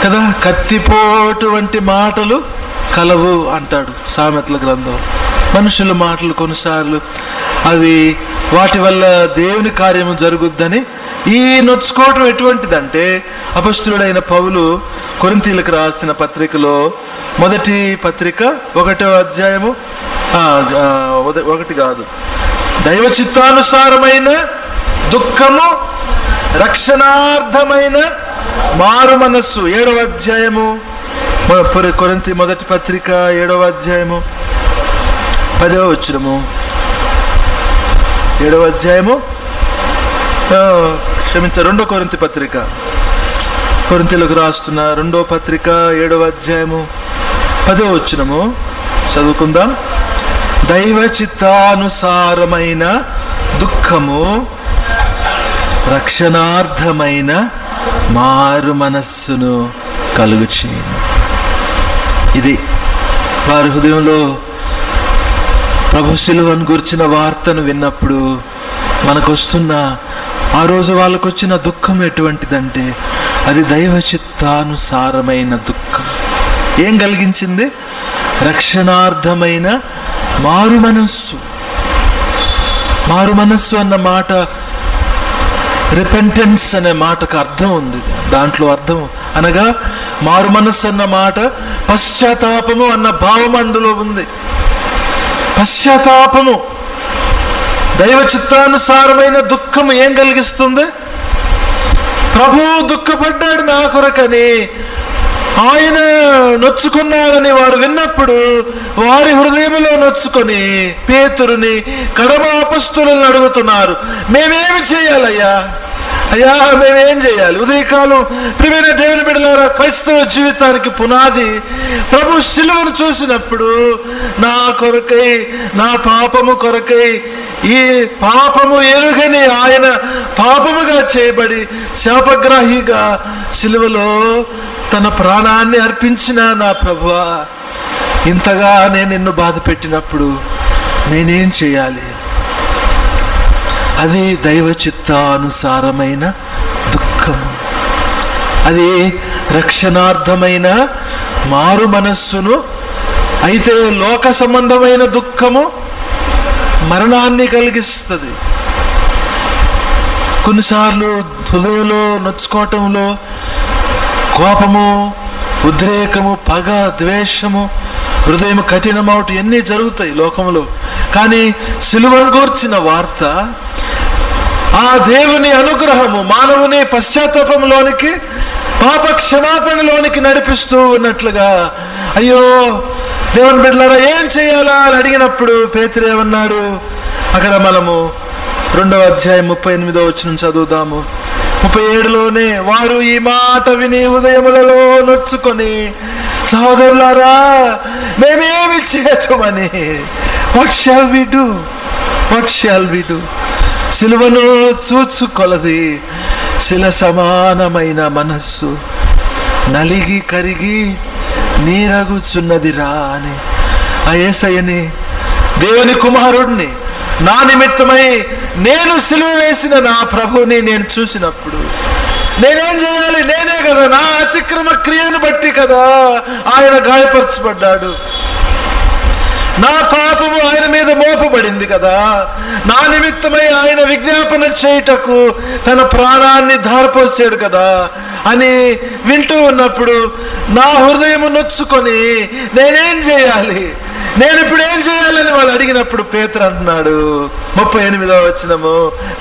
కదా, కత్తిపోటు వంటి మాటలు కలవు అంటాడు సామెతల గ్రంథం. మనుషుల మాటలు కొన్నిసార్లు అవి వాటి వల్ల దేవుని కార్యము జరుగుద్దని. ఈ నొచ్చుకోవటం ఎటువంటిదంటే, అపొస్తలుడైన పౌలు కొరింథీయులకు రాసిన పత్రికలో మొదటి పత్రిక 1వ అధ్యాయము 1 కాదు, దైవ చిత్తానుసారమైన దుఃఖము రక్షణార్థమైన మారు మనస్సు 7వ అధ్యాయము, కొరింథీ మొదటి పత్రిక 7వ అధ్యాయము 10వ వచనము, 7వ అధ్యాయము 2 కొరింథీ పత్రిక, కొరింథీయులకు రాస్తున్న 2వ పత్రిక 7వ అధ్యాయము 10వ వచనము చదువుకుందాం. దైవ చిత్తానుసారమైన దుఃఖము రక్షణార్థమైన మారు మనస్సును కలుగు చేయను. ఇది వారి హృదయంలో ప్రభు శిలువను గురించిన వార్తను విన్నప్పుడు మనకొస్తున్న, ఆ రోజు వాళ్ళకు వచ్చిన దుఃఖం ఎటువంటిదంటే అది దైవ చిత్తానుసారమైన దుఃఖం. ఏం కలిగించింది? రక్షణార్థమైన మారు మనస్సు. మారు మనస్సు అన్న మాట, రిపెంటెన్స్ అనే మాటకు అర్థం ఉంది. దాంట్లో అర్థం అనగా మారు మనస్సు అన్న మాట పశ్చాత్తాపము అన్న భావం అందులో ఉంది. పశ్చాత్తాపము, దైవ చిత్తానుసారమైన దుఃఖము ఏం కలిగిస్తుంది? ప్రభువు దుఃఖపడ్డాడు నా కొరకని, ఆయన నొచ్చుకున్నాడని వారు విన్నప్పుడు వారి హృదయంలో నొచ్చుకొని పేతురుని, కడమ అపొస్తలులను అడుగుతున్నారు, మేమేమి చేయాలయ్యా? అయ్యా మేమేం చేయాలి? ఉదయకాలం ప్రియమైన దేవుని బిడ్డలారా, క్రైస్తవ జీవితానికి పునాది ప్రభు శిలువను చూసినప్పుడు నా కొరకై, నా పాపము కొరకై, ఈ పాపము ఎరుగని ఆయన పాపముగా చేయబడి శాపగ్రాహిగా శిలువలో తన ప్రాణాన్ని అర్పించిన నా ప్రభువా, ఇంతగా నేను నిన్ను బాధ పెట్టినప్పుడు నేనేం చేయాలి? అది దైవ చిత్తానుసారమైన దుఃఖము. అది రక్షణార్థమైన మారు మనస్సును. అయితే లోక సంబంధమైన దుఃఖము మరణాన్ని కలిగిస్తుంది. కొన్నిసార్లు హృదయంలో నొచ్చుకోవటంలో కోపము, ఉద్రేకము, పగ, ద్వేషము, హృదయం కఠినమవుట ఎన్ని జరుగుతాయి లోకంలో. కానీ సిలువను గూర్చిన వార్త ఆ దేవుని అనుగ్రహము మానవుని పశ్చాత్తాపంలోనికి, పాప క్షమాపణలోనికి నడిపిస్తూ ఉన్నట్లుగా, అయ్యో దేవుని బిడ్డలారా ఏం చేయాలా అని అడిగినప్పుడు పేతురు ఏమన్నాడు? అక్కడ మనము 2వ అధ్యాయం 38వ వచనం చదువుదాము. 37లోనే వారు ఈ మాట విని హృదయములలో నొచ్చుకొని, సహోదరులారా మేమేమి చేతుమని, what shall we do, what shall we do? సిలువను చూచుకొలది శిల సమానమైన మనస్సు నలిగి కరిగి నీరగుచున్నదిరా అని ఆ యేసయ్యని, దేవుని కుమారుడిని, నా నిమిత్తమై నేను సిలువ వేసిన నా ప్రభుని నేను చూసినప్పుడు నేనేం చేయాలి? నేనే కదా, నా అతిక్రమ క్రియను బట్టి కదా ఆయన గాయపరచబడ్డాడు. నా పాపము ఆయన మీద మోపబడింది కదా, నా నిమిత్తమై ఆయన విజ్ఞాపన చేయుటకు తన ప్రాణాన్ని ధారపోసాడు కదా అని వింటూ ఉన్నప్పుడు నా హృదయము నొచ్చుకొని నేనేం చేయాలి, నేను ఇప్పుడు ఏం చేయాలని వాళ్ళు అడిగినప్పుడు పేతురు అంటున్నాడు 38వ వచనము,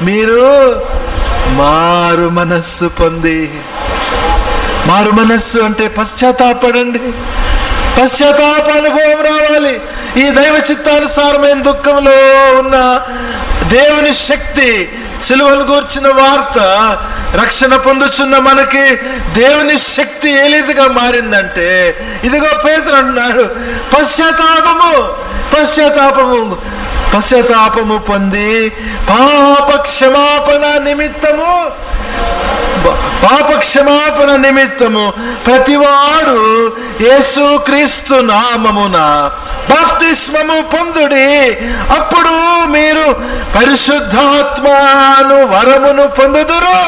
మీరు మారు మనస్సు పొంది. మారు మనస్సు అంటే పశ్చాత్తాపడండి, పశ్చాత్తాప అనుభవం రావాలి. ఈ దైవ చిత్తానుసారమైన దుఃఖంలో ఉన్న దేవుని శక్తి, సిలువను గూర్చిన వార్త, రక్షణ పొందుచున్న మనకి దేవుని శక్తి ఏ రీతిగా మారిందంటే, ఇదిగో పేతురు అంటున్నాడు, పశ్చాత్తాపము పొంది పాప క్షమాపణ నిమిత్తము ప్రతివాడు యేసు క్రీస్తు నామమున బాప్తిస్మము పొందుడి, అప్పుడు మీరు పరిశుద్ధాత్మను వరమును పొందుదురు.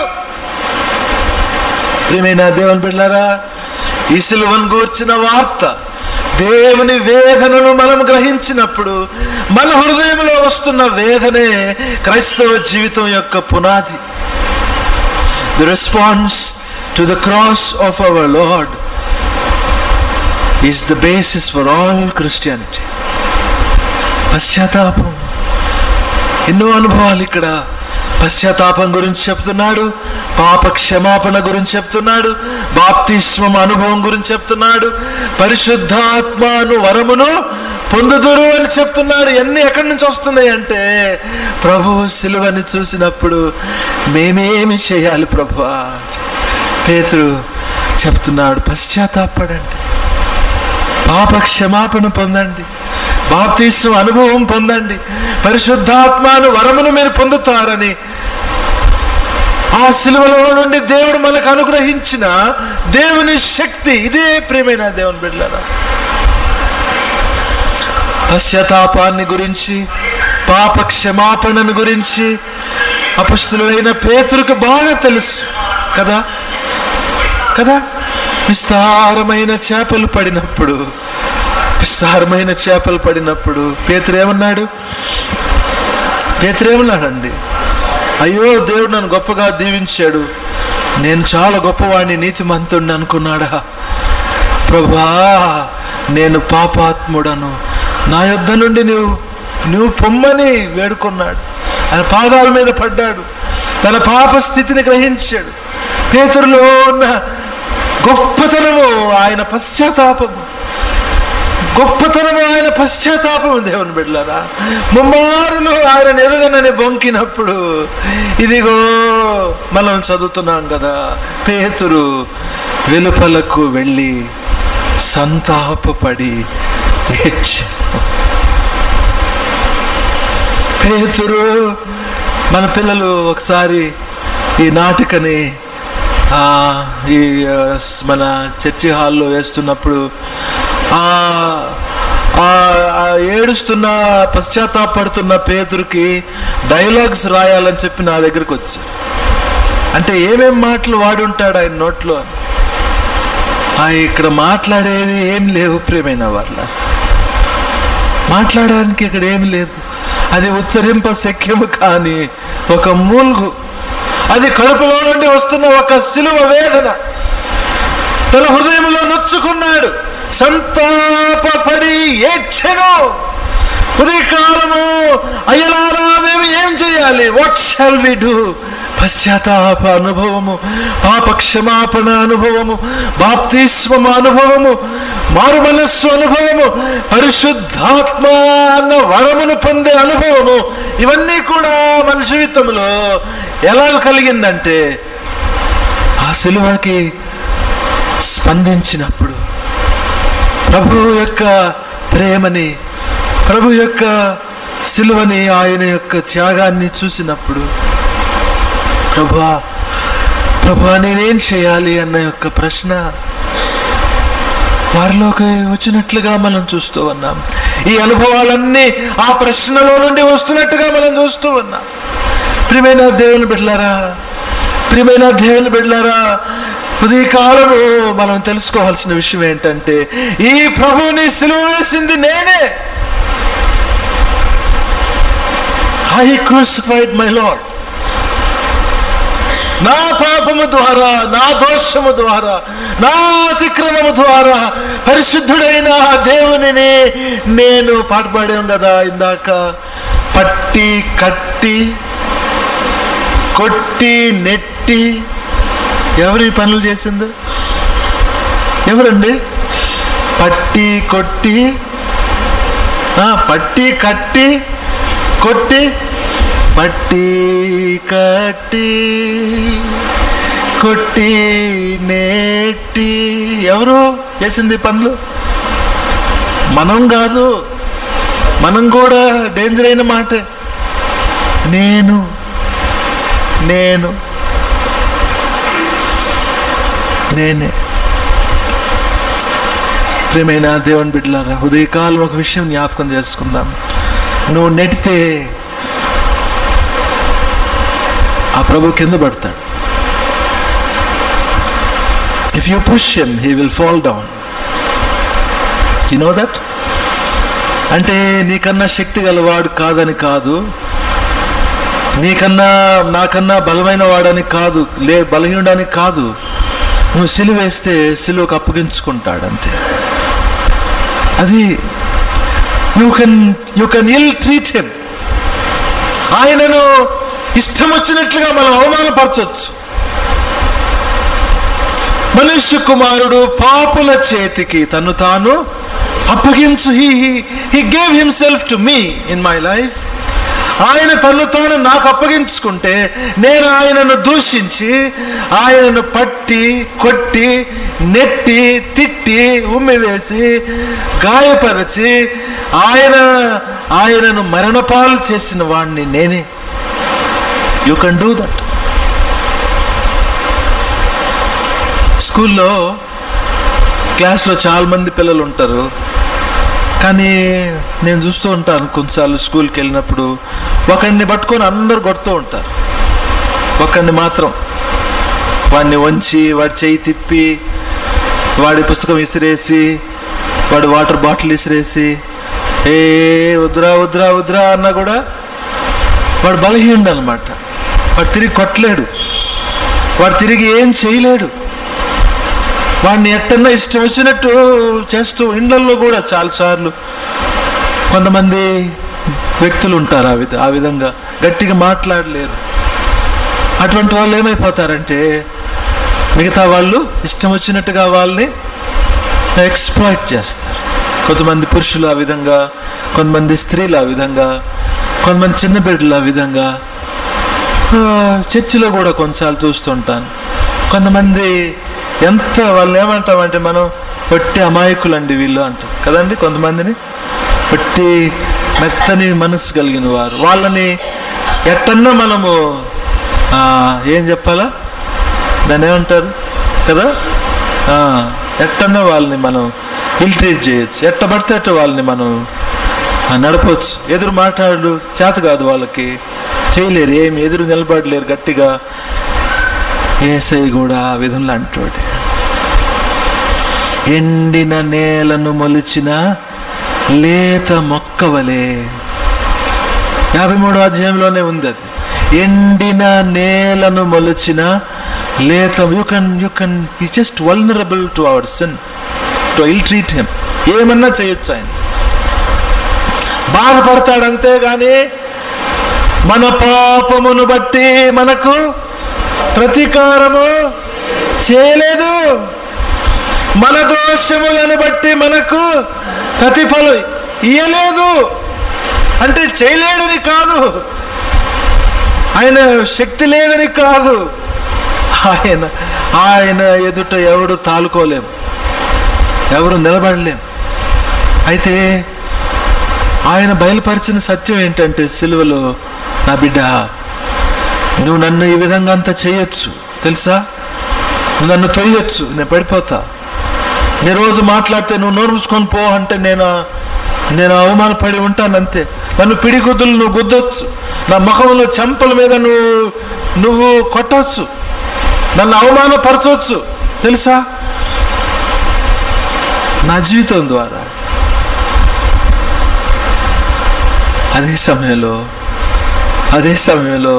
ప్రియమైన దేవుని బిడ్డలారా, ఈ సిలువను గూర్చిన వార్త, దేవుని వేదనను మనం గ్రహించినప్పుడు మన హృదయంలో వస్తున్న వేదనే క్రైస్తవ జీవితం యొక్క పునాది. The response to the cross of our Lord is the basis for all Christianity. పశ్చాత్తాపం. ఎన్నో అనుభవాలు ఇక్కడ పశ్చాత్తాపం గురించి చెప్తున్నాడు, పాప క్షమాపణ గురించి చెప్తున్నాడు, బాప్తిస్మం అనుభవం గురించి చెప్తున్నాడు, పరిశుద్ధాత్మను వరమును పొందుదురు అని చెప్తున్నాడు. ఎన్ని ఎక్కడి నుంచి వస్తున్నాయి అంటే, ప్రభు సిలువని చూసినప్పుడు మేమేమి చేయాలి ప్రభువా? పేతురు చెప్తున్నాడు, పశ్చాత్తాపడండి, పాప క్షమాపణ పొందండి, బాప్తిస్మ అనుభవం పొందండి, పరిశుద్ధాత్మను వరమును మీరు పొందుతారని ఆ సిలువలో నుండి దేవుడు మనకు అనుగ్రహించిన దేవుని శక్తి ఇదే. ప్రియమైన దేవుని బిడ్డలారా, పశ్చాత్తాపాన్ని గురించి, పాప క్షమాపణను గురించి అపొస్తలుడైన పేతురుకు బాగా తెలుసు కదా కదా విస్తారమైన చేపలు పడినప్పుడు పేతురు ఏమన్నాడండి? అయ్యో, దేవుడు నన్ను గొప్పగా దీవించాడు, నేను చాలా గొప్పవాడిని, నీతిమంతుడిని అనుకున్నాడా? ప్రభా, నేను పాపాత్ముడను, నా యొద్ద నుండి నువ్వు పొమ్మని వేడుకున్నాడు. ఆయన పాదాల మీద పడ్డాడు, తన పాప స్థితిని గ్రహించాడు. పేతురులో ఉన్న గొప్పతనము ఆయన పశ్చాత్తాపము. దేవుని బిడ్డలారా, ముమ్మారులు ఆయన ఎరుగనని బొంకినప్పుడు, ఇదిగో మనం చదువుతున్నాం కదా, పేతురు వెలుపలకు వెళ్ళి సంతాపపడి ఏడ్చాడు. పేతురు, మన పిల్లలు ఒకసారి ఈ నాటికని ఈ మన చర్చి హాల్లో వేస్తున్నప్పుడు ఏడుస్తున్న పశ్చాత్తాపడుతున్న పేతురుకి డైలాగ్స్ రాయాలని చెప్పి నా దగ్గరికి వచ్చి, అంటే ఏమేం మాటలు వాడి ఉంటాడు ఆయన నోట్లో. ఇక్కడ మాట్లాడేది ఏం లేవు ప్రియమైన వాళ్ళ, మాట్లాడడానికి ఇక్కడ ఏమి లేదు. అది ఉచ్చరింప శక్యము కాని ఒక మూల్గు, అది కడుపులో నుండి వస్తున్న ఒక సిలువ వేదన. తన హృదయంలో నొచ్చుకున్నాడు, సంతాపపడి ఏడ్చెను. ఉదయకాలము, అయ్యలారా మేము ఏం చేయాలి? What shall we do? పశ్చాత్తాప అనుభవము, పాప క్షమాపణ అనుభవము, బాప్తిస్మ అనుభవము, మారు మనస్సు అనుభవము, పరిశుద్ధాత్మ అన్న వరమును పొందే అనుభవము, ఇవన్నీ కూడా మన జీవితంలో ఎలా కలిగిందంటే ఆ సిలువకి స్పందించినప్పుడు, ప్రభు యొక్క ప్రేమని, ప్రభు యొక్క సిలువని, ఆయన యొక్క త్యాగాన్ని చూసినప్పుడు, ప్రభా నేనేం చేయాలి అన్న యొక్క ప్రశ్న వారిలోకి వచ్చినట్లుగా మనం చూస్తూ ఉన్నాం. ఈ అనుభవాలన్నీ ఆ ప్రశ్నలో నుండి వస్తున్నట్టుగా మనం చూస్తూ ఉన్నాం. ప్రియమైన దేవుని బిడ్డలారా, ఉదయకాలము మనం తెలుసుకోవాల్సిన విషయం ఏంటంటే, ఈ ప్రభువుని సిలువ వేసింది నేనే. I crucified my Lord. నా పాపము ద్వారా, నా దోషము ద్వారా, నా అతిక్రమము ద్వారా పరిశుద్ధుడైన దేవునిని నేను పాట పాడాం కదా ఇందాక, పట్టి కట్టి కొట్టి నెట్టి. ఎవరు ఈ పనులు చేసింది? ఎవరండి? పట్టి కొట్టి, పట్టి కట్టి కొట్టి, పట్టి కట్టి కొట్టి నెట్టి. ఎవరు చేసింది పనులు? మనం కాదు, మనం కూడా డేంజర్ అయిన మాటే. నేను నేనే. ప్రియమైన దేవుని బిడ్డలారా, ఉదయకాలం ఒక విషయం జ్ఞాపకం చేసుకుందాం. నువ్వు నెట్టితే ఆ ప్రభు కింద పడతాడు. If you push him, he will fall down. You know that? అంటే నీకన్నా శక్తి గలవాడు కాదని కాదు, నీకన్నా నాకన్నా బలమైన వాడని కాదు, బలహీనుడని కాదు. నువ్వు సిలువేస్తే సిలువకు అప్పగించుకుంటాడు అంతే. అది you can ill treat him. ఆయనను ఇష్టం వచ్చినట్లుగా మనం అవమానపరచవచ్చు. మనుష్య కుమారుడు పాపుల చేతికి తను తాను అప్పగించు. He gave himself to me in my life. ఆయన తను తాను నాకు అప్పగించుకుంటే, నేను ఆయనను దూషించి, ఆయనను పట్టి కొట్టి నెట్టి తిట్టి ఉమ్మివేసి గాయపరిచి ఆయనను మరణపాలు చేసిన వాడిని నేనే. You can do that. స్కూల్లో క్లాస్లో చాలా మంది పిల్లలు ఉంటారు. కానీ నేను చూస్తూ ఉంటాను కొన్నిసార్లు స్కూల్కి వెళ్ళినప్పుడు ఒకరిని పట్టుకొని అందరు కొడుతూ ఉంటారు. ఒకరిని మాత్రం వాడిని వంచి, వాడి చేయి తిప్పి, వాడి పుస్తకం విసిరేసి, వాడు వాటర్ బాటిల్ విసిరేసి, ఏ వద్దురా వద్దురా వద్దురా అన్నా కూడా వాడు బలహీనుడు అనమాట. వాడు తిరిగి కొట్టలేడు, వాడు తిరిగి ఏం చేయలేడు. వాడిని ఎట్టన్నా ఇష్టం వచ్చినట్టు చేస్తూ ఇండ్లలో కూడా చాలాసార్లు కొంతమంది వ్యక్తులు ఉంటారు ఆ విధంగా గట్టిగా మాట్లాడలేరు. అటువంటి వాళ్ళు ఏమైపోతారంటే మిగతా వాళ్ళు ఇష్టం వచ్చినట్టుగా వాళ్ళని ఎక్స్‌ప్లాయిట్ చేస్తారు. కొంతమంది పురుషులు ఆ విధంగా, కొంతమంది స్త్రీలు ఆ విధంగా, కొంతమంది చిన్న బిడ్డలు ఆ విధంగా. చర్చిలో కూడా కొన్నిసార్లు చూస్తుంటాను. కొంతమంది ఎంత వాళ్ళు ఏమంటామంటే మనం వట్టి అమాయకులండి వీళ్ళు అంటాం కదండి. కొంతమందిని వట్టి మెత్తని మనసు కలిగిన వారు, వాళ్ళని ఎట్టన్నా మనము ఏం చెప్పాలా, దాన్ని ఏమంటారు కదా, ఎట్టన్నా వాళ్ళని మనం ఇల్ట్రీట్ చేయొచ్చు, ఎట్ట పడితే అట్ట వాళ్ళని మనం నడపవచ్చు. ఎదురు మాట్లాడు చేత కాదు వాళ్ళకి, చేయలేరు, ఏమి ఎదురు నిలబడలేరు గట్టిగా. యేసయ్య కూడా ఆ విధంలో అంటాడు, ఎండిన నేలను మొలిచిన లేత మొక్కవలే. 53వ అధ్యాయంలోనే ఉంది అది. ఎండిన నేలను మొలిచిన లేత. యూ కెన్ ఈ just vulnerable to our sin, to ill treat him. ఏమన్నా చేయొచ్చు, ఆయన బాధపడతాడు అంతేగాని మన పాపమును బట్టి మనకు ప్రతీకారము చేయలేదు, మన దోషములను బట్టి మనకు ప్రతిఫలం ఇయ్యలేదు. అంటే చేయలేడని కాదు, ఆయన శక్తి లేదని కాదు, ఆయన ఎదుట ఎవడు తాలుకోలేం, ఎవరు నిలబడలేం. అయితే ఆయన బయలుపరిచిన సత్యం ఏంటంటే సిలువలో, నా బిడ్డ నువ్వు నన్ను ఈ విధంగా అంతా చేయొచ్చు తెలుసా, నువ్వు నన్ను తొయ్యొచ్చు, నేను పడిపోతా. నేను రోజు మాట్లాడితే నువ్వు నోరు మూసుకొని పో అంటే నేను అవమానపడి ఉంటాను అంతే. నన్ను పిడిగుద్దులు నువ్వు గుద్దొచ్చు, నా ముఖంలో చెంపల మీద నువ్వు కొట్టవచ్చు, నన్ను అవమానపరచవచ్చు తెలుసా, నా జీవితం ద్వారా. అదే సమయంలో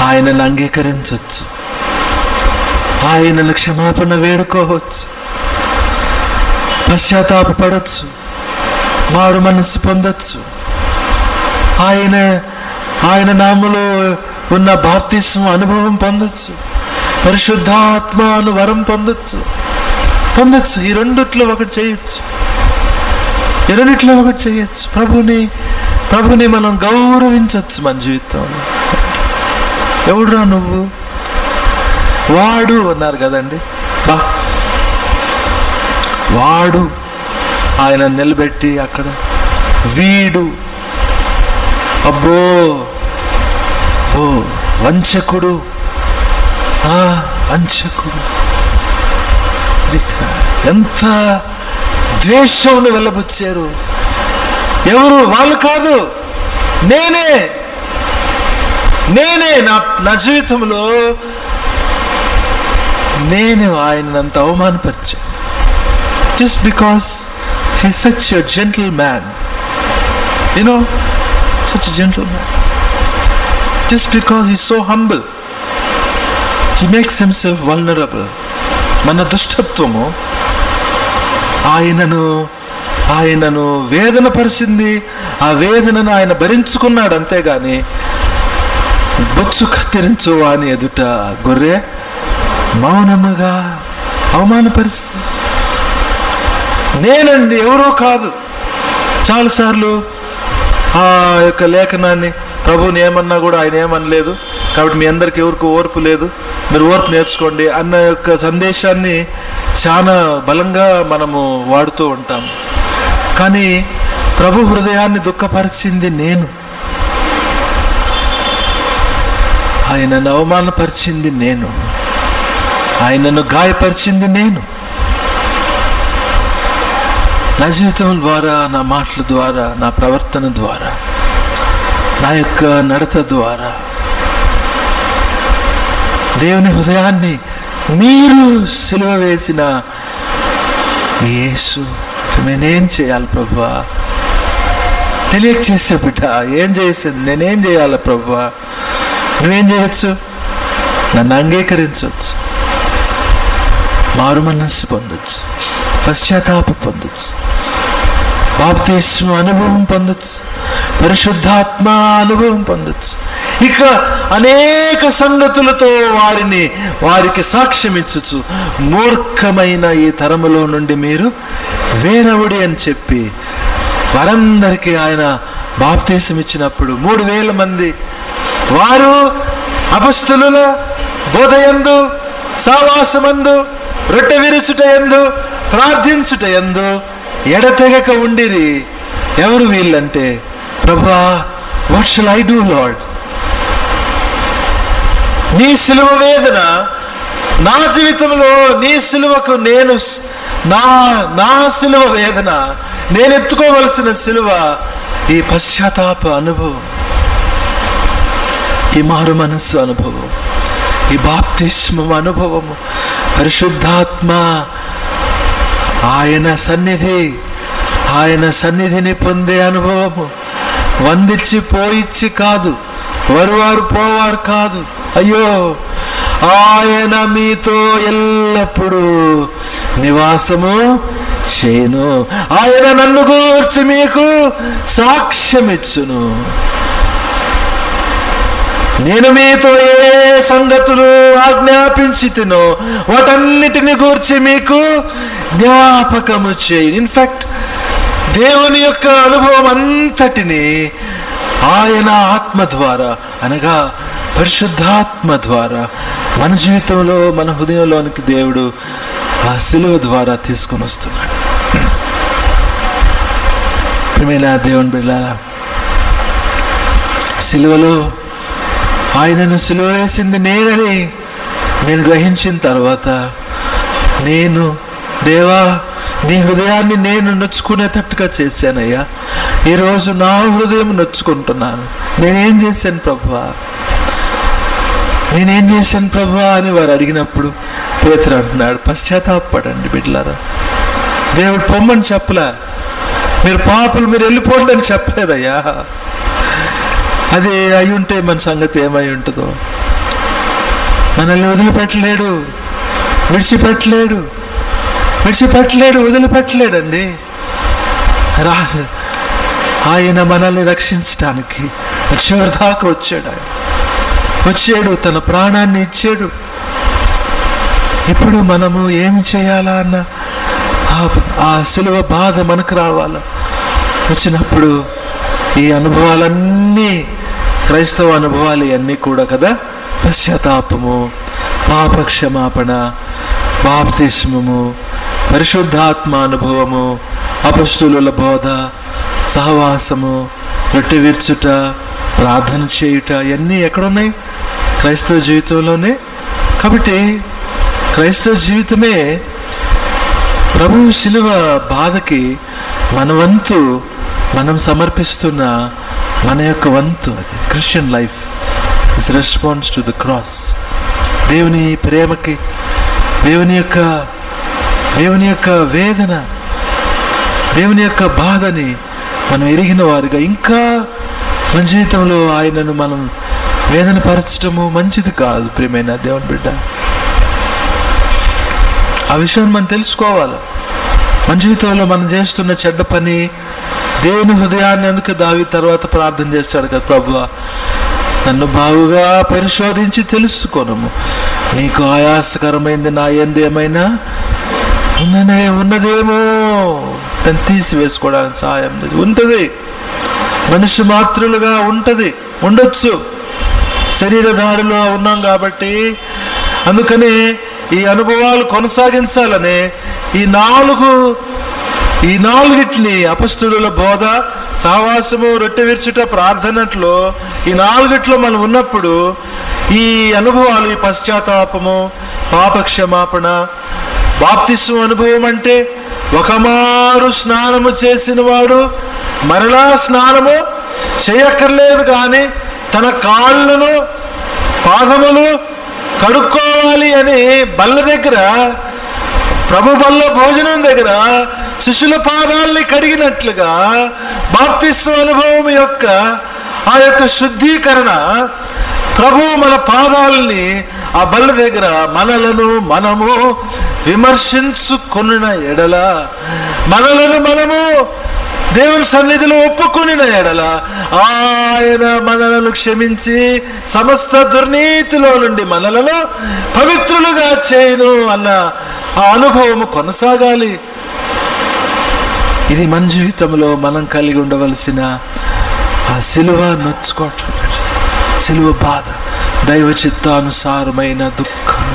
ఆయనను అంగీకరించవచ్చు, ఆయనను క్షమాపణ వేడుకోవచ్చు, పశ్చాత్తాపపడవచ్చు, మారు మనస్సు పొందొచ్చు, ఆయన నామములో ఉన్న బాప్తిస్మ అనుభవం పొందొచ్చు, పరిశుద్ధాత్మను వరం పొందొచ్చు. ఈ రెండిట్లో ఒకటి చేయొచ్చు. ప్రభుని మనం గౌరవించవచ్చు మన జీవితంలో. ఎవడురా నువ్వు, వాడు అన్నారు కదండి, వాడు ఆయన నిలబెట్టి అక్కడ వీడు, అబ్బో వంచకుడు, ఎంత ద్వేషం వెళ్ళబుచ్చారు. ఎవరు వాళ్ళు కాదు, నేనే నా జీవితంలో నేను ఆయనంత అవమానపరిచాను. Just because he such a gentleman, such a gentleman. Just because he's so humble, he makes himself vulnerable. మన దుష్టత్వము ఆయనను వేదన పరిచింది, ఆ వేదనను ఆయన భరించుకున్నాడు. అంతేగాని బొచ్చు కత్తిరించు అని ఎదుట గొర్రె మౌనముగా అవమానపరిస్తుంది. నేనండి, ఎవరో కాదు. చాలాసార్లు ఆ యొక్క లేఖనాన్ని ప్రభువుని ఏమన్నా కూడా ఆయన ఏమనలేదు, కాబట్టి మీ అందరికి ఎవరికి ఓర్పు లేదు, మీరు ఓర్పు నేర్చుకోండి అన్న యొక్క సందేశాన్ని చాలా బలంగా మనము వాడుతూ ఉంటాం. కానీ ప్రభు హృదయాన్ని దుఃఖపరిచింది నేను, ఆయనను అవమానపరిచింది నేను. ఆయనను గాయపరిచింది నేను. నా జీవితం ద్వారా, నా మాటల ద్వారా, నా ప్రవర్తన ద్వారా, నా యొక్క నడత ద్వారా దేవుని హృదయాన్ని మీరు సిలువ వేసిన యేసు నేనేం చేయాలి ప్రభువా? తెలియక చేసే బిడ్డ ఏం చేసేది? నేనేం చేయాలి ప్రభువా? నువ్వేం చేయొచ్చు? నన్ను అంగీకరించవచ్చు, మారు మనస్సు పొందొచ్చు, పశ్చాత్తాప పొందొచ్చు, బాప్తిస్మ అనుభవం పొందొచ్చు, పరిశుద్ధాత్మ అనుభవం పొందొచ్చు. ఇక అనేక సంగతులతో వారికి సాక్ష్యం ఇచ్చుచు మూర్ఖమైన ఈ తరములో నుండి మీరు వేరవుడి అని చెప్పి వారందరికీ ఆయన బాప్తిసం ఇచ్చినప్పుడు 3,000 మంది వారు అపొస్తలుల బోధయందు, సావాసమందు, రొట్టె విరుచుట యందు, ప్రార్థించుట యందు ఎడతెగక ఉండిరి. ఎవరు వీళ్ళంటే, ప్రభువా what shall I do lord? నీ సిలువ వేదన నా జీవితంలో, నీ సిలువకు నేను నా సిలువ వేదన, నేను ఎత్తుకోవలసిన సిలువ ఈ పశ్చాత్తాప అనుభవం, ఈ మారు మనస్సు అనుభవం, ఈ బాప్తిస్మం అనుభవము, పరిశుద్ధాత్మ ఆయన సన్నిధిని పొందే అనుభవము. వందించి పోయిచ్చి కాదు, వరువారు పోవారు కాదు. అయ్యో, ఆయన మీతో ఎల్లప్పుడూ నివాసము చేయును, ఆయన నన్ను గూర్చి మీకు సాక్ష్యమిచ్చును. నేను మీతో ఏ సంగతులు ఆజ్ఞాపించితినో వాటన్నిటిని గూర్చి మీకు జ్ఞాపకము చేయి. ఇన్ఫాక్ట్ దేవుని యొక్క అనుభవం అంతటిని ఆయన ఆత్మ ద్వారా, అనగా పరిశుద్ధాత్మ ద్వారా మన జీవితంలో, మన హృదయంలోనికి దేవుడు ఆ సిలువ ద్వారా తీసుకొని వస్తున్నాడు. ప్రియమైన దేవుని బిడ్డలారా, సిలువలో ఆయనను సిలువ వేసింది నేనని నేను గ్రహించిన తర్వాత, నేను దేవా నీ హృదయాన్ని నేను నొచ్చుకునేటట్టుగా చేశానయ్యా. ఈరోజు నా హృదయం నొచ్చుకుంటున్నాను. నేనేం చేశాను ప్రభువా అని వారు అడిగినప్పుడు పేతురు అంటున్నాడు, పశ్చాత్తాపపడండి బిడ్డలారా. దేవుడు పొమ్మని చెప్పలే, మీరు పాపులు మీరు వెళ్ళిపోండి అని చెప్పలేదయ్యా. అది అయి ఉంటే మన సంగతి ఏమై ఉంటుందో. మనల్ని వదిలిపెట్టలేడు, వదిలిపెట్టలేడండి. ఆయన మనల్ని రక్షించడానికి చివరి దాకా వచ్చాడు, తన ప్రాణాన్ని ఇచ్చాడు. ఇప్పుడు మనము ఏమి చేయాలా అన్న ఆ సిలువ బాధ మనకు రావాలా. వచ్చినప్పుడు ఈ అనుభవాలన్నీ క్రైస్తవ అనుభవాలు ఇవన్నీ కూడా కదా, పశ్చాత్తాపము, పాపక్షమాపణ, బాప్తిస్మము, పరిశుద్ధాత్మ అనుభవము, అపొస్తలుల బోధ, సహవాసము, రొట్టె విరుచుట, ప్రార్థన చేయుట, ఇవన్నీ ఎక్కడున్నాయి? క్రైస్తవ జీవితంలోనే. కాబట్టి క్రైస్తవ జీవితమే ప్రభువు శిలువ బాధకి మన వంతు, మనం సమర్పిస్తున్న మన యొక్క వంతు. అది Christian life is response to the cross. దేవుని ప్రేమకి, దేవుని యొక్క వేదన, దేవుని యొక్క బాధని మనం ఎరిగిన వారుగా ఇంకా మన జీవితంలో ఆయనను మనం వేదన పరచటము మంచిది కాదు. ప్రియమైన దేవుని బిడ్డ, ఆ విషయాన్ని మనం తెలుసుకోవాలి. మన జీవితంలో మనం చేస్తున్న చెడ్డ పని దేవుని హృదయాన్ని, అందుకే దావీదు తర్వాత ప్రార్థన చేస్తాడు కదా, ప్రభువా నన్ను బాగుగా పరిశోధించి తెలుసుకొనుము, నీకు ఆయాసకరమైంది నా యందు ఏమైనా ఉన్నదేమో దాన్ని తీసివేసుకోవడానికి సహాయం ఉంటుంది. మనిషి మాత్రులుగా ఉండొచ్చు, శరీరధారిలో ఉన్నాం కాబట్టి. అందుకని ఈ అనుభవాలు కొనసాగించాలనే ఈ నాలుగిటిని, అపొస్తలుల బోధ, సహవాసము, రొట్టె విరుచుట, ప్రార్థనట్లో, ఈ నాలుగిట్లో మనం ఉన్నప్పుడు ఈ అనుభవాలు, ఈ పశ్చాత్తాపము, పాపక్షమాపణ, బాప్తిస్మ అనుభవం అంటే ఒకమారు స్నానము చేసిన వాడు మరలా స్నానము చేయక్కర్లేదు, కానీ తన కాళ్ళను పాదములు కడుక్కోవాలి అని బల్ల దగ్గర, ప్రభు బల్ల భోజనం దగ్గర శిష్యుల పాదాలని కడిగినట్లుగా బాప్తిస్మ అనుభవం యొక్క ఆ యొక్క శుద్ధీకరణ, ప్రభు మన పాదాలని ఆ బల్ల దగ్గర మనము విమర్శించుకొనిన ఎడల, మనము దేవుని సన్నిధిలో ఒప్పుకొనిన ఎడల ఆయన మనలను క్షమించి సమస్త దుర్నీతిలో నుండి మనలను పవిత్రులుగా చేయును అన్న ఆ అనుభవము కొనసాగాలి. ఇది మన జీవితంలో మనం కలిగి ఉండవలసిన ఆ సిలువ నొచ్చుకోవటం, సిలువ బాధ, దైవ చిత్తానుసారమైన దుఃఖం.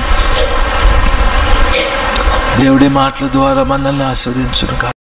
దేవుడి మాటల ద్వారా మనల్ని ఆస్వాదించును.